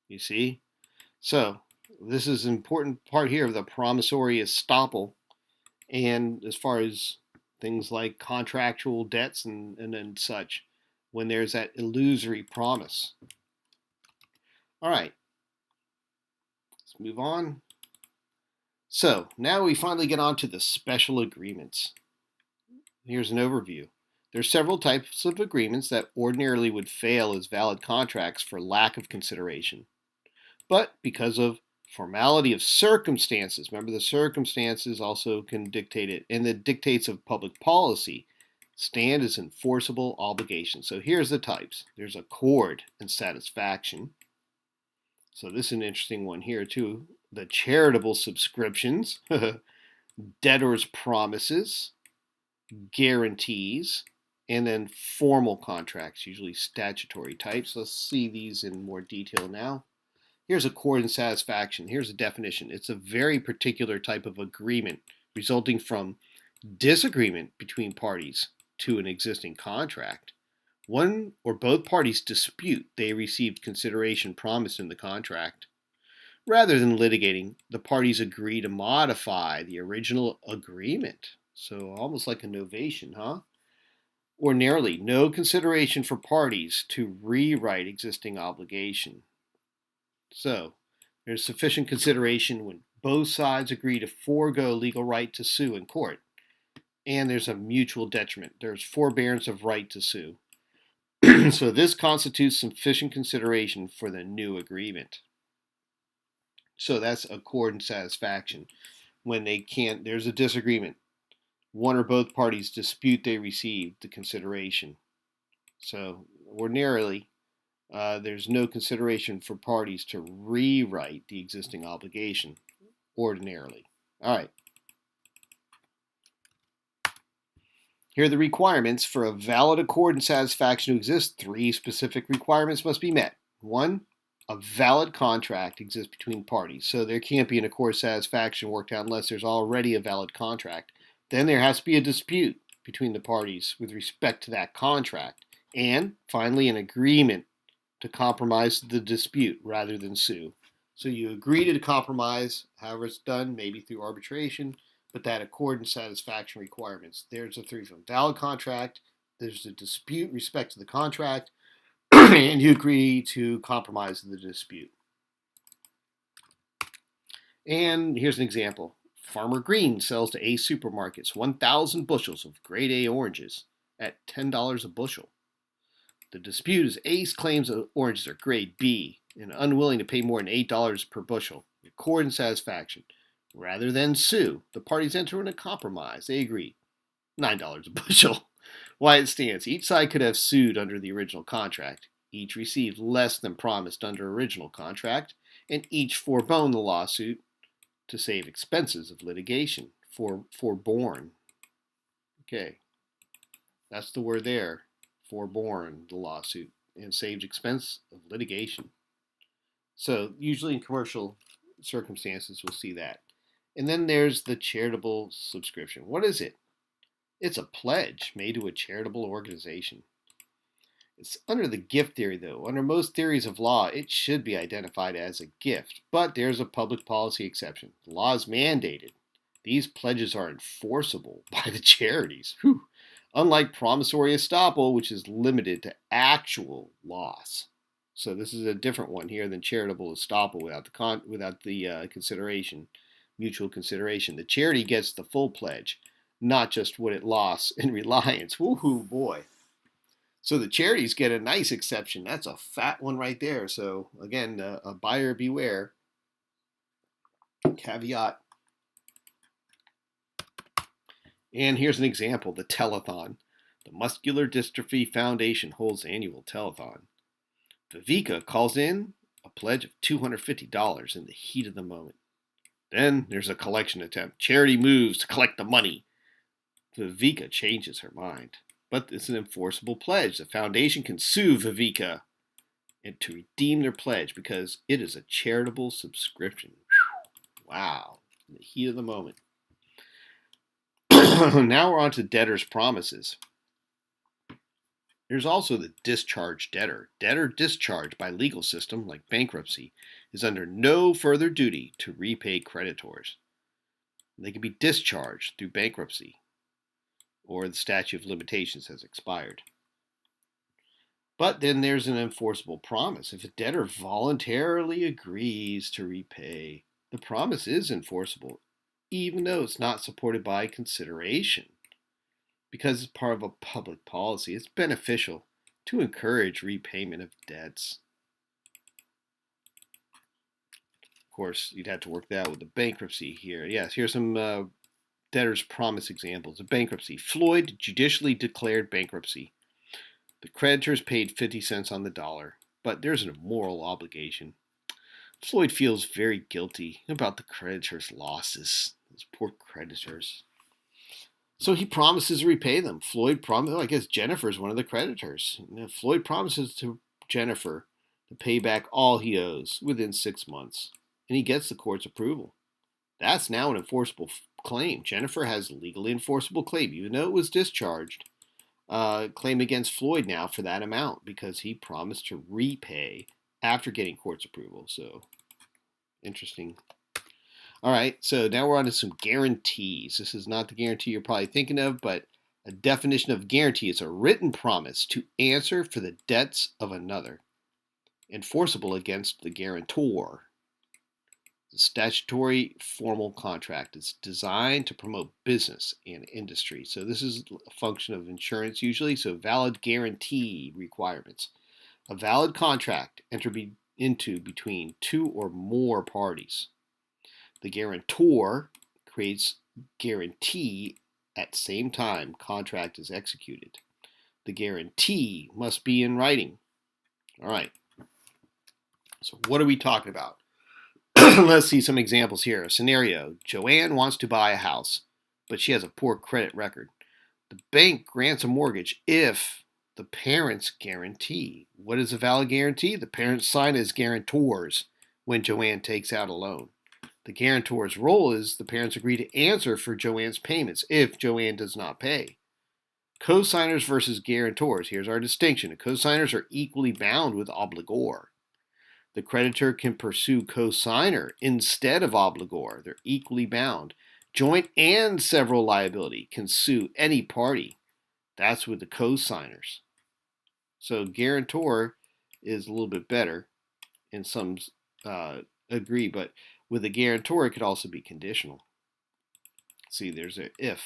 A: You see? So this is an important part here of the promissory estoppel. And as far as things like contractual debts and such, when there's that illusory promise. All right. Let's move on. So now we finally get on to the special agreements. Here's an overview. There are several types of agreements that ordinarily would fail as valid contracts for lack of consideration. But because of formality of circumstances, remember the circumstances also can dictate it, and the dictates of public policy stand as enforceable obligations. So here's the types. There's accord and satisfaction. So this is an interesting one here too. The charitable subscriptions, debtors' promises, guarantees, and then formal contracts, usually statutory types. Let's see these in more detail now. Here's accord and satisfaction. Here's a definition. It's a very particular type of agreement resulting from disagreement between parties to an existing contract. One or both parties dispute they received consideration promised in the contract. Rather than litigating, the parties agree to modify the original agreement. So almost like a novation, huh? Ordinarily, no consideration for parties to rewrite existing obligation. So there's sufficient consideration when both sides agree to forego legal right to sue in court. And there's a mutual detriment. There's forbearance of right to sue. So this constitutes sufficient consideration for the new agreement. So that's accord and satisfaction. When they can't, there's a disagreement. One or both parties dispute they received the consideration. So ordinarily, there's no consideration for parties to rewrite the existing obligation. Ordinarily. All right. Here are the requirements for a valid accord and satisfaction to exist. 3 specific requirements must be met. 1, a valid contract exists between parties. So there can't be an accord satisfaction worked out unless there's already a valid contract. Then there has to be a dispute between the parties with respect to that contract. And finally, an agreement to compromise the dispute rather than sue. So you agree to compromise, however it's done, maybe through arbitration, but that accord and satisfaction requirements. There's the 3 from valid contract, there's the dispute with respect to the contract, and you agree to compromise the dispute. And here's an example. Farmer Green sells to Ace Supermarkets 1,000 bushels of grade A oranges at $10 a bushel. The dispute is Ace claims the oranges are grade B and unwilling to pay more than $8 per bushel. Accord and satisfaction. Rather than sue, the parties enter in a compromise. They agree. $9 a bushel. Why it stands. Each side could have sued under the original contract. Each received less than promised under original contract, and each forebone the lawsuit to save expenses of litigation. Forborne. Okay, that's the word there. Forborne the lawsuit and saved expense of litigation. So usually in commercial circumstances, we'll see that. And then there's the charitable subscription. What is it? It's a pledge made to a charitable organization. It's under the gift theory, though. Under most theories of law, it should be identified as a gift, but there's a public policy exception. The law is mandated. These pledges are enforceable by the charities. Whew. Unlike promissory estoppel, which is limited to actual loss. So this is a different one here than charitable estoppel without the consideration, mutual consideration. The charity gets the full pledge, not just what it lost in reliance. Woohoo, boy. So the charities get a nice exception. That's a fat one right there. So again, a buyer beware. Caveat. And here's an example, the telethon. The Muscular Dystrophy Foundation holds annual telethon. Vivica calls in a pledge of $250 in the heat of the moment. Then there's a collection attempt. Charity moves to collect the money. Vivica changes her mind. But it's an enforceable pledge. The foundation can sue Vivica and to redeem their pledge because it is a charitable subscription. Wow. In the heat of the moment. Now we're on to debtor's promises. There's also the discharged debtor. Debtor discharged by legal system, like bankruptcy, is under no further duty to repay creditors. They can be discharged through bankruptcy, or the statute of limitations has expired. But then there's an enforceable promise. If a debtor voluntarily agrees to repay, the promise is enforceable, even though it's not supported by consideration. Because it's part of a public policy, it's beneficial to encourage repayment of debts. Of course, you'd have to work that out with the bankruptcy here. Yes, here's some debtor's promise examples of bankruptcy. Floyd judicially declared bankruptcy. The creditors paid 50 cents on the dollar, but there's a moral obligation. Floyd feels very guilty about the creditors' losses. Those poor creditors. So he promises to repay them. I guess Jennifer is one of the creditors. Floyd promises to Jennifer to pay back all he owes within 6 months, and he gets the court's approval. That's now an enforceable claim. Jennifer has a legally enforceable claim, even though it was discharged. Claim against Floyd now for that amount because he promised to repay after getting court's approval. So, interesting. All right, so now we're on to some guarantees. This is not the guarantee you're probably thinking of, but a definition of guarantee is a written promise to answer for the debts of another, enforceable against the guarantor. The statutory formal contract is designed to promote business and industry. So this is a function of insurance usually, so valid guarantee requirements. A valid contract entered into between two or more parties. The guarantor creates guarantee at same time contract is executed. The guarantee must be in writing. All right. So what are we talking about? Let's see some examples here. A scenario. Joanne wants to buy a house, but she has a poor credit record. The bank grants a mortgage if the parents guarantee. What is a valid guarantee? The parents sign as guarantors when Joanne takes out a loan. The guarantor's role is the parents agree to answer for Joanne's payments if Joanne does not pay. Co-signers versus guarantors. Here's our distinction. The co-signers are equally bound with obligor. The creditor can pursue co-signer instead of obligor. They're equally bound. Joint and several liability can sue any party. That's with the co-signers. So guarantor is a little bit better, and some agree, but with a guarantor, it could also be conditional. See, there's an if.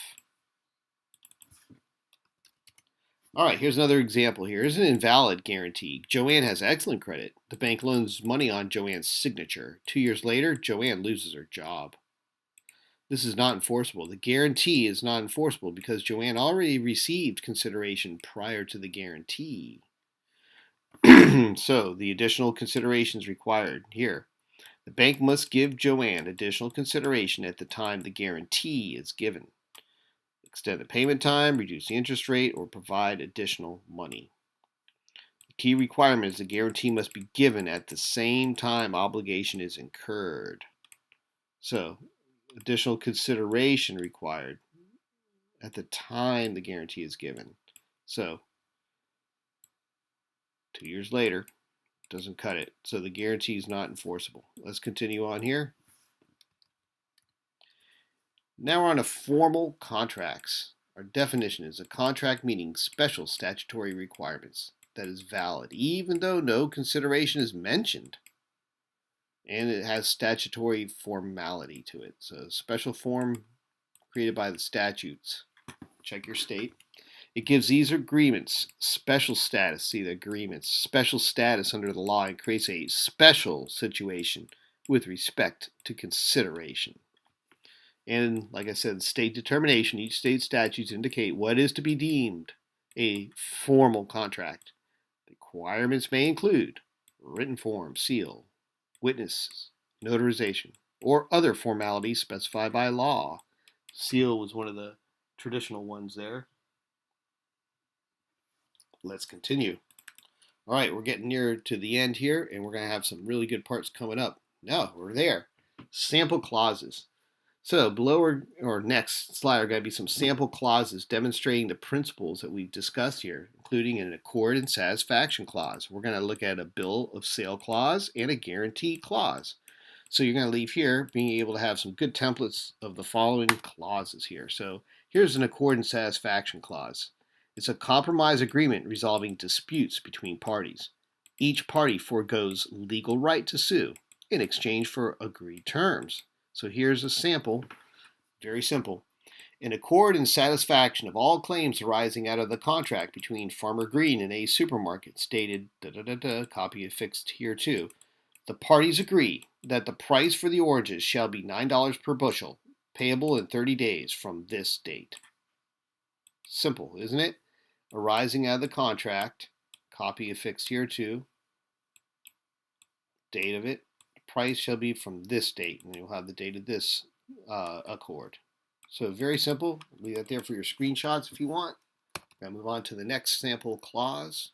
A: All right, here's another example here. Here's an invalid guarantee. Joanne has excellent credit. The bank loans money on Joanne's signature. 2 years later, Joanne loses her job. This is not enforceable. The guarantee is not enforceable because Joanne already received consideration prior to the guarantee. So the additional considerations required here. The bank must give Joanne additional consideration at the time the guarantee is given. Extend the payment time, reduce the interest rate, or provide additional money. The key requirement is the guarantee must be given at the same time obligation is incurred. So, additional consideration required at the time the guarantee is given. So, 2 years later, doesn't cut it. So the guarantee is not enforceable. Let's continue on here. Now we're on to formal contracts. Our definition is a contract meaning special statutory requirements that is valid, even though no consideration is mentioned. And it has statutory formality to it. So special form created by the statutes. Check your state. It gives these agreements special status. See the agreements, special status under the law, and creates a special situation with respect to consideration. And like I said, state determination, each state statutes indicate what is to be deemed a formal contract. The requirements may include written form, seal, witnesses, notarization, or other formalities specified by law. Seal was one of the traditional ones there. Let's continue. All right, we're getting near to the end here, and we're going to have some really good parts coming up. No, we're there. Sample clauses. So below or next slide are going to be some sample clauses demonstrating the principles that we've discussed here, including an accord and satisfaction clause. We're going to look at a bill of sale clause and a guarantee clause. So you're going to leave here being able to have some good templates of the following clauses here. So here's an accord and satisfaction clause. It's a compromise agreement resolving disputes between parties. Each party forgoes legal right to sue in exchange for agreed terms. So here's a sample, very simple. In accord and satisfaction of all claims arising out of the contract between Farmer Green and a supermarket, stated, copy affixed here too. The parties agree that the price for the oranges shall be $9 per bushel, payable in 30 days from this date. Simple, isn't it? Arising out of the contract, copy affixed here too. Date of it, price shall be from this date, and you'll have the date of this accord. So very simple. Leave that there for your screenshots if you want. Now move on to the next sample clause.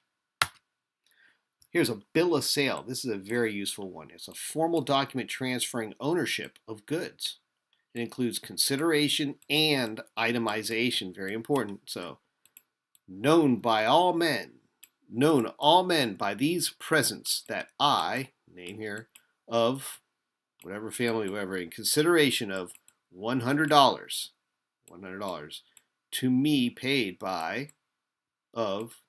A: Here's a bill of sale. This is a very useful one. It's a formal document transferring ownership of goods. It includes consideration and itemization, very important. So, known all men by these presents that I, name here, of whatever family, whatever, in consideration of $100 to me paid by, of,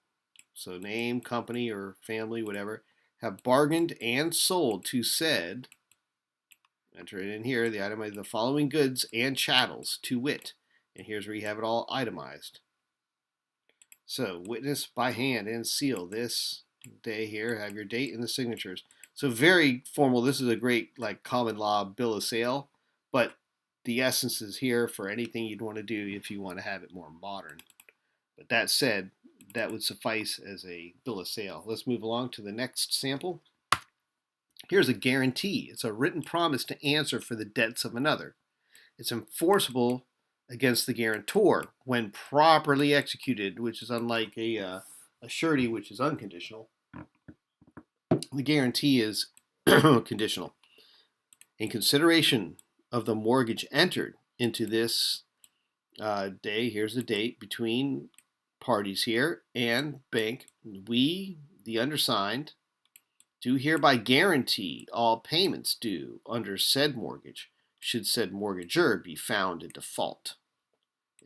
A: so name, company, or family, whatever, have bargained and sold to said, enter it in here, the item of the following goods and chattels, to wit. And here's where you have it all itemized. So, witness by hand and seal this day here, have your date and the signatures. So very formal. This is a great common law bill of sale, but the essence is here for anything you'd want to do if you want to have it more modern. But that said, that would suffice as a bill of sale. Let's move along to the next sample. Here's a guarantee. It's a written promise to answer for the debts of another. It's enforceable against the guarantor when properly executed, which is unlike a surety, which is unconditional. The guarantee is conditional. In consideration of the mortgage entered into this day, here's the date, between parties here and bank, we, the undersigned, do hereby guarantee all payments due under said mortgage should said mortgagor be found in default.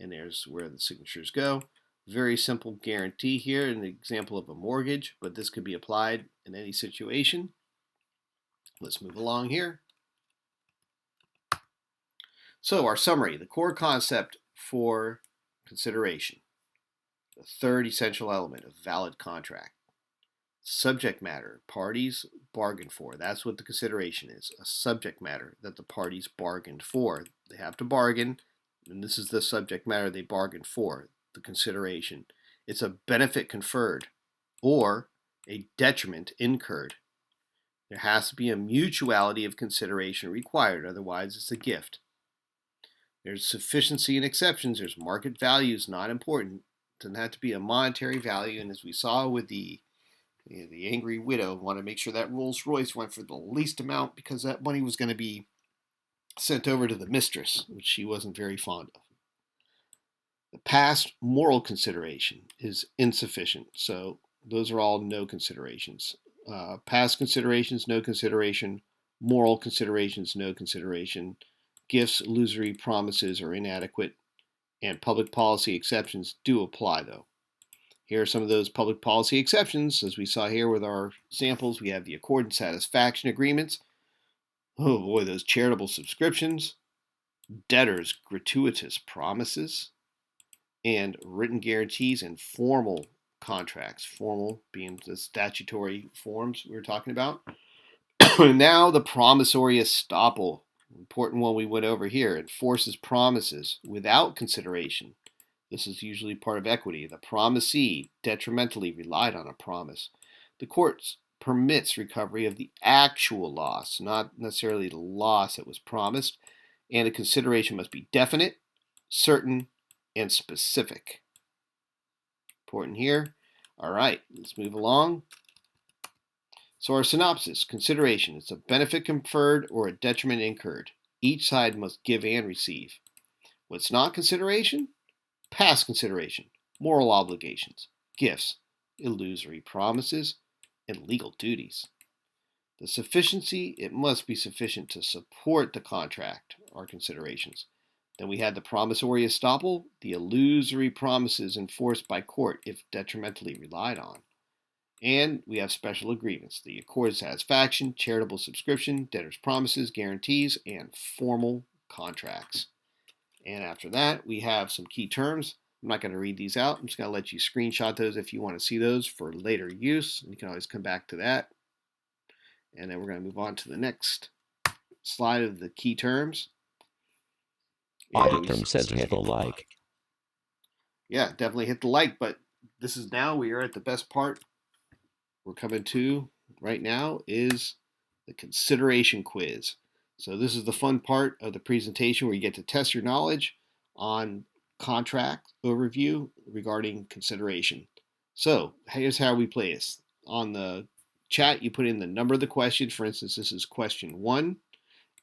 A: And there's where the signatures go. Very simple guarantee here, an example of a mortgage, but this could be applied in any situation. Let's move along here. So our summary, the core concept for consideration. The third essential element of valid contract. Subject matter, parties bargained for. That's what the consideration is, a subject matter that the parties bargained for. They have to bargain, and this is the subject matter they bargained for, the consideration. It's a benefit conferred or a detriment incurred. There has to be a mutuality of consideration required, otherwise it's a gift. There's sufficiency and exceptions. There's market value is not important. It doesn't have to be a monetary value, and as we saw with the angry widow, want to make sure that Rolls Royce went for the least amount because that money was going to be sent over to the mistress, which she wasn't very fond of. The past moral consideration is insufficient, so those are all no considerations. Past considerations, no consideration. Moral considerations, no consideration. Gifts, illusory promises are inadequate, and public policy exceptions do apply, though. Here are some of those public policy exceptions. As we saw here with our samples, we have the accord and satisfaction agreements. Oh boy, those charitable subscriptions, debtors' gratuitous promises, and written guarantees and formal contracts. Formal being the statutory forms we were talking about. Now the promissory estoppel, important one we went over here, enforces promises without consideration. This is usually part of equity. The promisee detrimentally relied on a promise. The court permits recovery of the actual loss, not necessarily the loss that was promised, and the consideration must be definite, certain, and specific. Important here. All right, let's move along. So our synopsis, consideration, it's a benefit conferred or a detriment incurred. Each side must give and receive. What's not consideration? Past consideration, moral obligations, gifts, illusory promises, and legal duties. The sufficiency, it must be sufficient to support the contract or considerations. Then we had the promissory estoppel, the illusory promises enforced by court if detrimentally relied on. And we have special agreements, the accord of satisfaction, charitable subscription, debtors' promises, guarantees, and formal contracts. And after that, we have some key terms. I'm not going to read these out. I'm just going to let you screenshot those if you want to see those for later use. You can always come back to that. And then we're going to move on to the next slide of the key terms.
B: Audit term says hit the like.
A: Yeah, definitely hit the like, but this is now, we are at the best part we're coming to right now is the consideration quiz. So this is the fun part of the presentation where you get to test your knowledge on contract overview regarding consideration. So here's how we play this. On the chat, you put in the number of the question. For instance, this is question 1.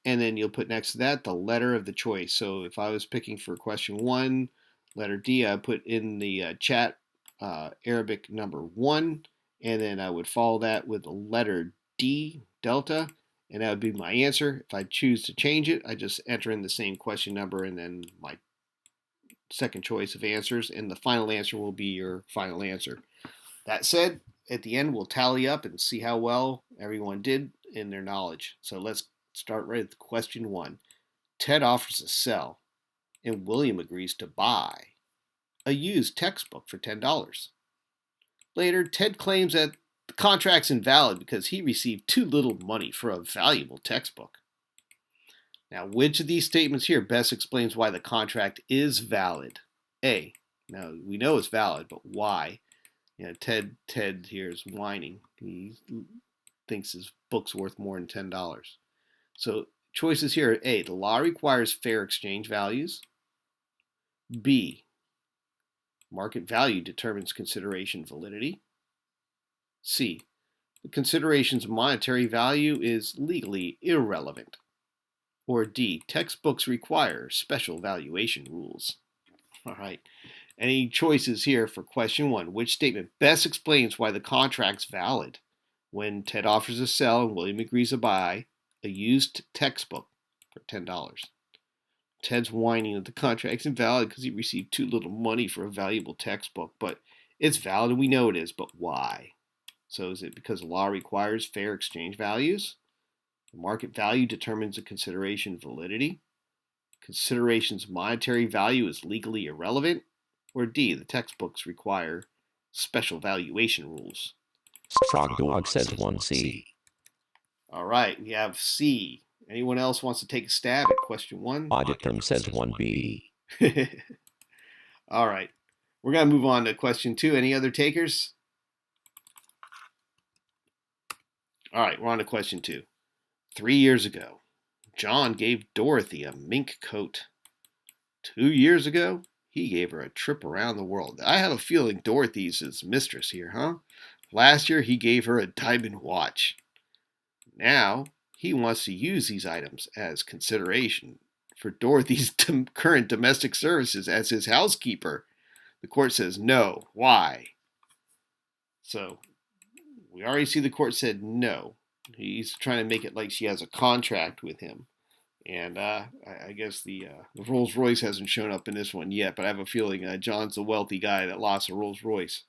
A: And then you'll put next to that the letter of the choice. So if I was picking for question 1, letter D, I put in the chat Arabic number 1. And then I would follow that with the letter D, delta, and that would be my answer. If I choose to change it, I just enter in the same question number and then my second choice of answers, and the final answer will be your final answer. That said, at the end, we'll tally up and see how well everyone did in their knowledge. So let's start right with question 1. Ted offers to sell, and William agrees to buy a used textbook for $10. Later, Ted claims that the contract's invalid because he received too little money for a valuable textbook. Now, which of these statements here best explains why the contract is valid? A. Now, we know it's valid, but why? Ted here is whining. He thinks his book's worth more than $10. So, choices here are A. The law requires fair exchange values. B. Market value determines consideration validity. C. The consideration's monetary value is legally irrelevant. Or D. Textbooks require special valuation rules. All right. Any choices here for question 1? Which statement best explains why the contract's valid? When Ted offers to sell and William agrees to buy a used textbook for $10. Ted's whining that the contract's invalid because he received too little money for a valuable textbook, but it's valid and we know it is, but why? So is it because the law requires fair exchange values? The market value determines the consideration validity? Consideration's monetary value is legally irrelevant? Or D, the textbooks require special valuation rules?
B: Strong Dog says 1C.
A: All right, we have C. Anyone else wants to take a stab at question 1?
B: Audit term says 1B.
A: All right. We're going to move on to question 2. Any other takers? All right, we're on to question 2. 3 years ago, John gave Dorothy a mink coat. 2 years ago, he gave her a trip around the world. I have a feeling Dorothy's his mistress here, huh? Last year, he gave her a diamond watch. Now, he wants to use these items as consideration for Dorothy's current domestic services as his housekeeper. The court says no. Why? So, we already see the court said no. He's trying to make it like she has a contract with him. And I guess the Rolls Royce hasn't shown up in this one yet, but I have a feeling John's the wealthy guy that lost a Rolls Royce.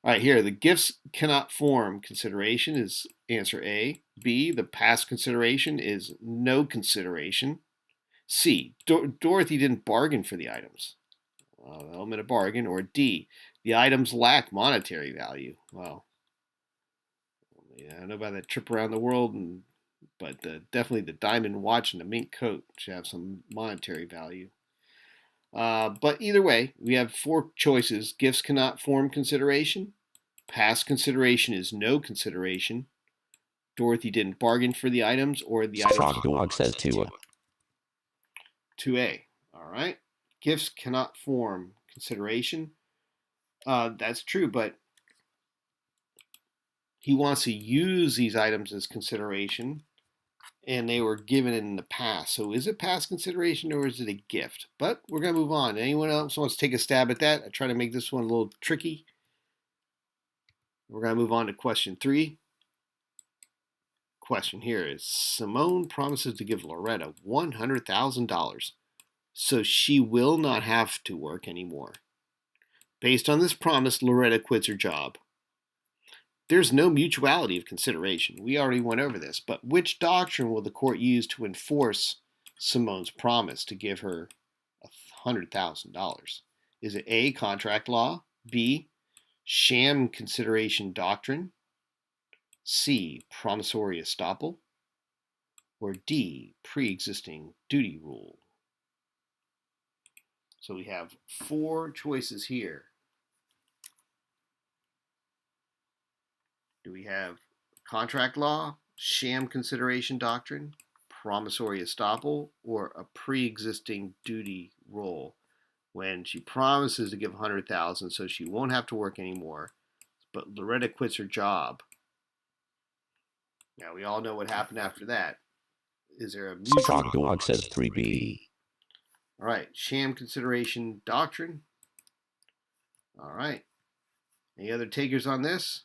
A: All right, here, the gifts cannot form consideration is answer A. B, the past consideration is no consideration. C, Dorothy didn't bargain for the items. Element of bargain. Or D, the items lack monetary value. Well, I don't know about that trip around the world, but definitely the diamond watch and the mink coat should have some monetary value. But either way, we have 4 choices. Gifts cannot form consideration. Past consideration is no consideration. Dorothy didn't bargain for the items, or the items.
B: Frog Dog says 2A.
A: 2A. All right. Gifts cannot form consideration. That's true, but he wants to use these items as consideration, and they were given in the past. So is it past consideration or is it a gift? But we're going to move on. Anyone else wants to take a stab at that? I try to make this one a little tricky. We're going to move on to question 3. Question here is, Simone promises to give Loretta $100,000 so she will not have to work anymore. Based on this promise, Loretta quits her job. There's no mutuality of consideration. We already went over this, but which doctrine will the court use to enforce Simone's promise to give her $100,000? Is it A, contract law, B, sham consideration doctrine, C, promissory estoppel, or D, pre-existing duty rule? So we have 4 choices here. Do we have contract law, sham consideration doctrine, promissory estoppel, or a pre-existing duty rule? When she promises to give $100,000 so she won't have to work anymore, but Loretta quits her job. Now we all know what happened after that. Is there a mutual?
B: Frog Dog says 3B.
A: All right, sham consideration doctrine. All right. Any other takers on this?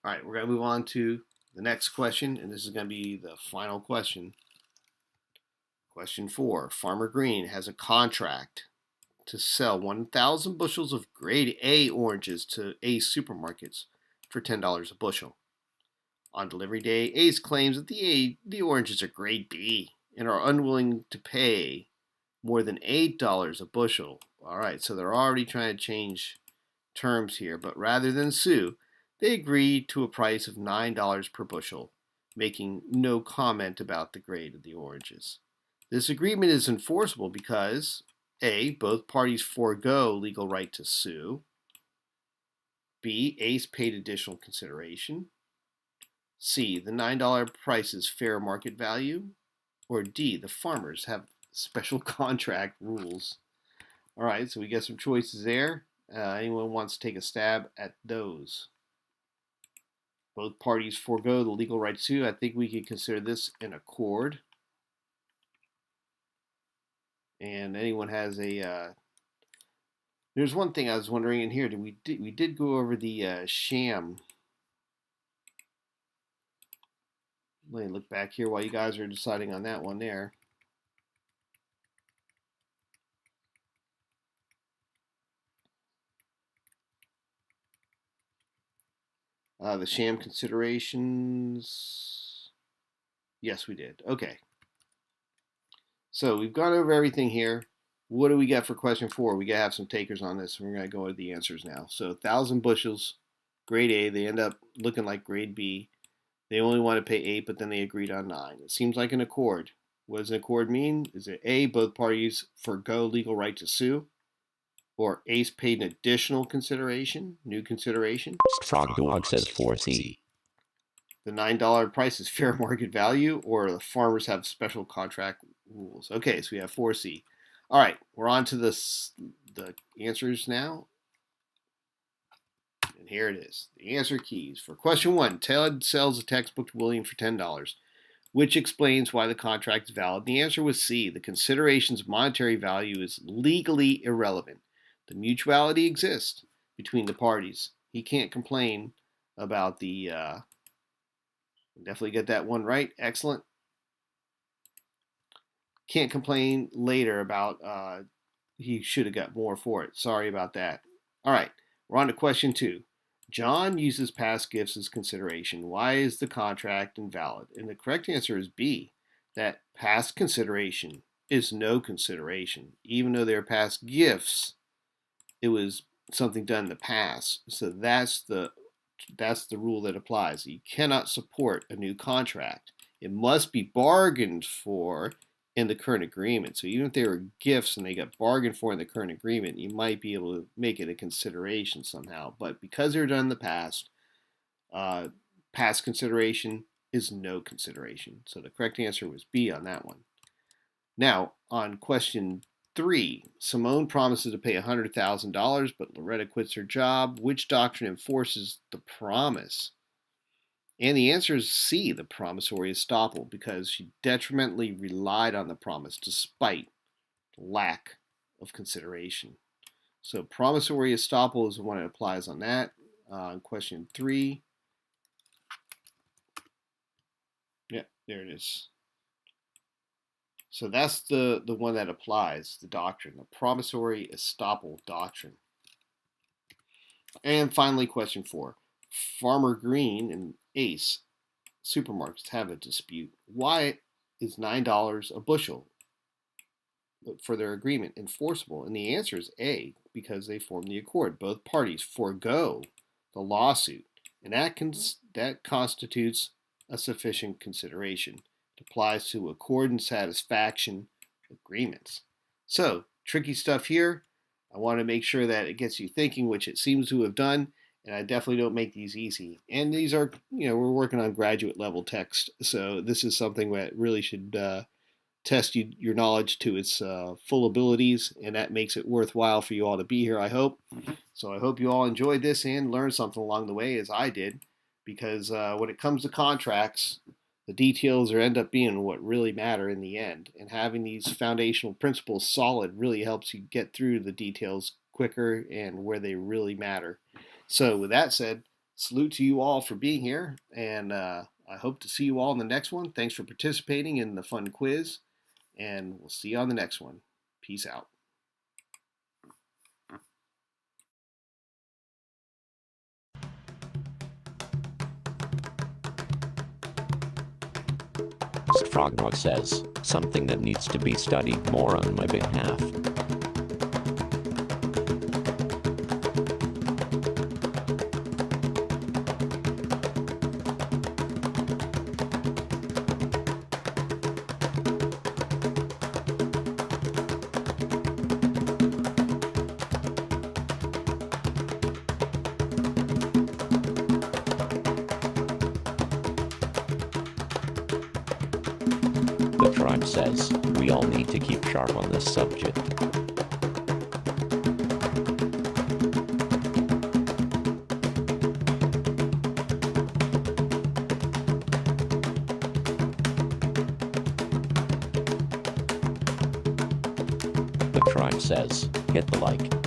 A: All right, we're going to move on to the next question, and this is going to be the final question. Question 4. Farmer Green has a contract to sell 1,000 bushels of grade A oranges to Ace supermarkets for $10 a bushel. On delivery day, Ace claims that the oranges are grade B and are unwilling to pay more than $8 a bushel. All right, so they're already trying to change terms here, but rather than sue, they agree to a price of $9 per bushel, making no comment about the grade of the oranges. This agreement is enforceable because A, both parties forego legal right to sue. B, Ace paid additional consideration. C, the $9 price is fair market value. Or D, the farmers have special contract rules. All right, so we got some choices there. Anyone wants to take a stab at those? Both parties forego the legal right to sue. I think we could consider this an accord. And anyone has a there's one thing I was wondering in here. We did go over the sham. Let me look back here while you guys are deciding on that one there. The sham considerations. Yes, we did. Okay. So we've gone over everything here. What do we got for question 4? We got to have some takers on this. We're going to go over the answers now. So 1,000 bushels, grade A. They end up looking like grade B. They only want to pay 8, but then they agreed on 9. It seems like an accord. What does an accord mean? Is it A, both parties forego legal right to sue? Or Ace paid an additional consideration, new consideration?
B: Frog Dog says 4C.
A: The $9 price is fair market value, or the farmers have special contract rules. Okay, so we have 4C. All right, we're on to the answers now. And here it is. The answer keys. For question 1, Ted sells a textbook to William for $10, which explains why the contract is valid. The answer was C. The consideration's monetary value is legally irrelevant. The mutuality exists between the parties. He can't complain about the definitely get that one right. Excellent. Can't complain later about he should have got more for it. Sorry about that. All right, we're on to question 2. John uses past gifts as consideration. Why is the contract invalid? And the correct answer is B, that past consideration is no consideration. Even though they're past gifts, it was something done in the past. So that's the rule that applies. You cannot support a new contract. It must be bargained for in the current agreement. So even if they were gifts and they got bargained for in the current agreement, you might be able to make it a consideration somehow. But because they're done in the past, past consideration is no consideration. So the correct answer was B on that one. Now, on question 3, Simone promises to pay $100,000, but Loretta quits her job. Which doctrine enforces the promise? And the answer is C, the promissory estoppel, because she detrimentally relied on the promise despite lack of consideration. So promissory estoppel is the one that applies on that. Question 3. Yeah, there it is. So that's the one that applies, the doctrine, the promissory estoppel doctrine. And finally, question 4. Farmer Green and Ace supermarkets have a dispute. Why is $9 a bushel for their agreement enforceable? And the answer is A, because they formed the accord. Both parties forego the lawsuit, and that constitutes a sufficient consideration. It applies to accord and satisfaction agreements. So, tricky stuff here. I want to make sure that it gets you thinking, which it seems to have done. And I definitely don't make these easy. And these are, we're working on graduate level text. So this is something that really should test your knowledge to its full abilities. And that makes it worthwhile for you all to be here, I hope. So I hope you all enjoyed this and learned something along the way, as I did. Because when it comes to contracts, the details end up being what really matter in the end. And having these foundational principles solid really helps you get through the details quicker and where they really matter. So with that said, salute to you all for being here, and I hope to see you all in the next one. Thanks for participating in the fun quiz, and we'll see you on the next one. Peace out.
B: Frogdog says, something that needs to be studied more on my behalf. The tribe says, we all need to keep sharp on this subject. The tribe says, hit the like.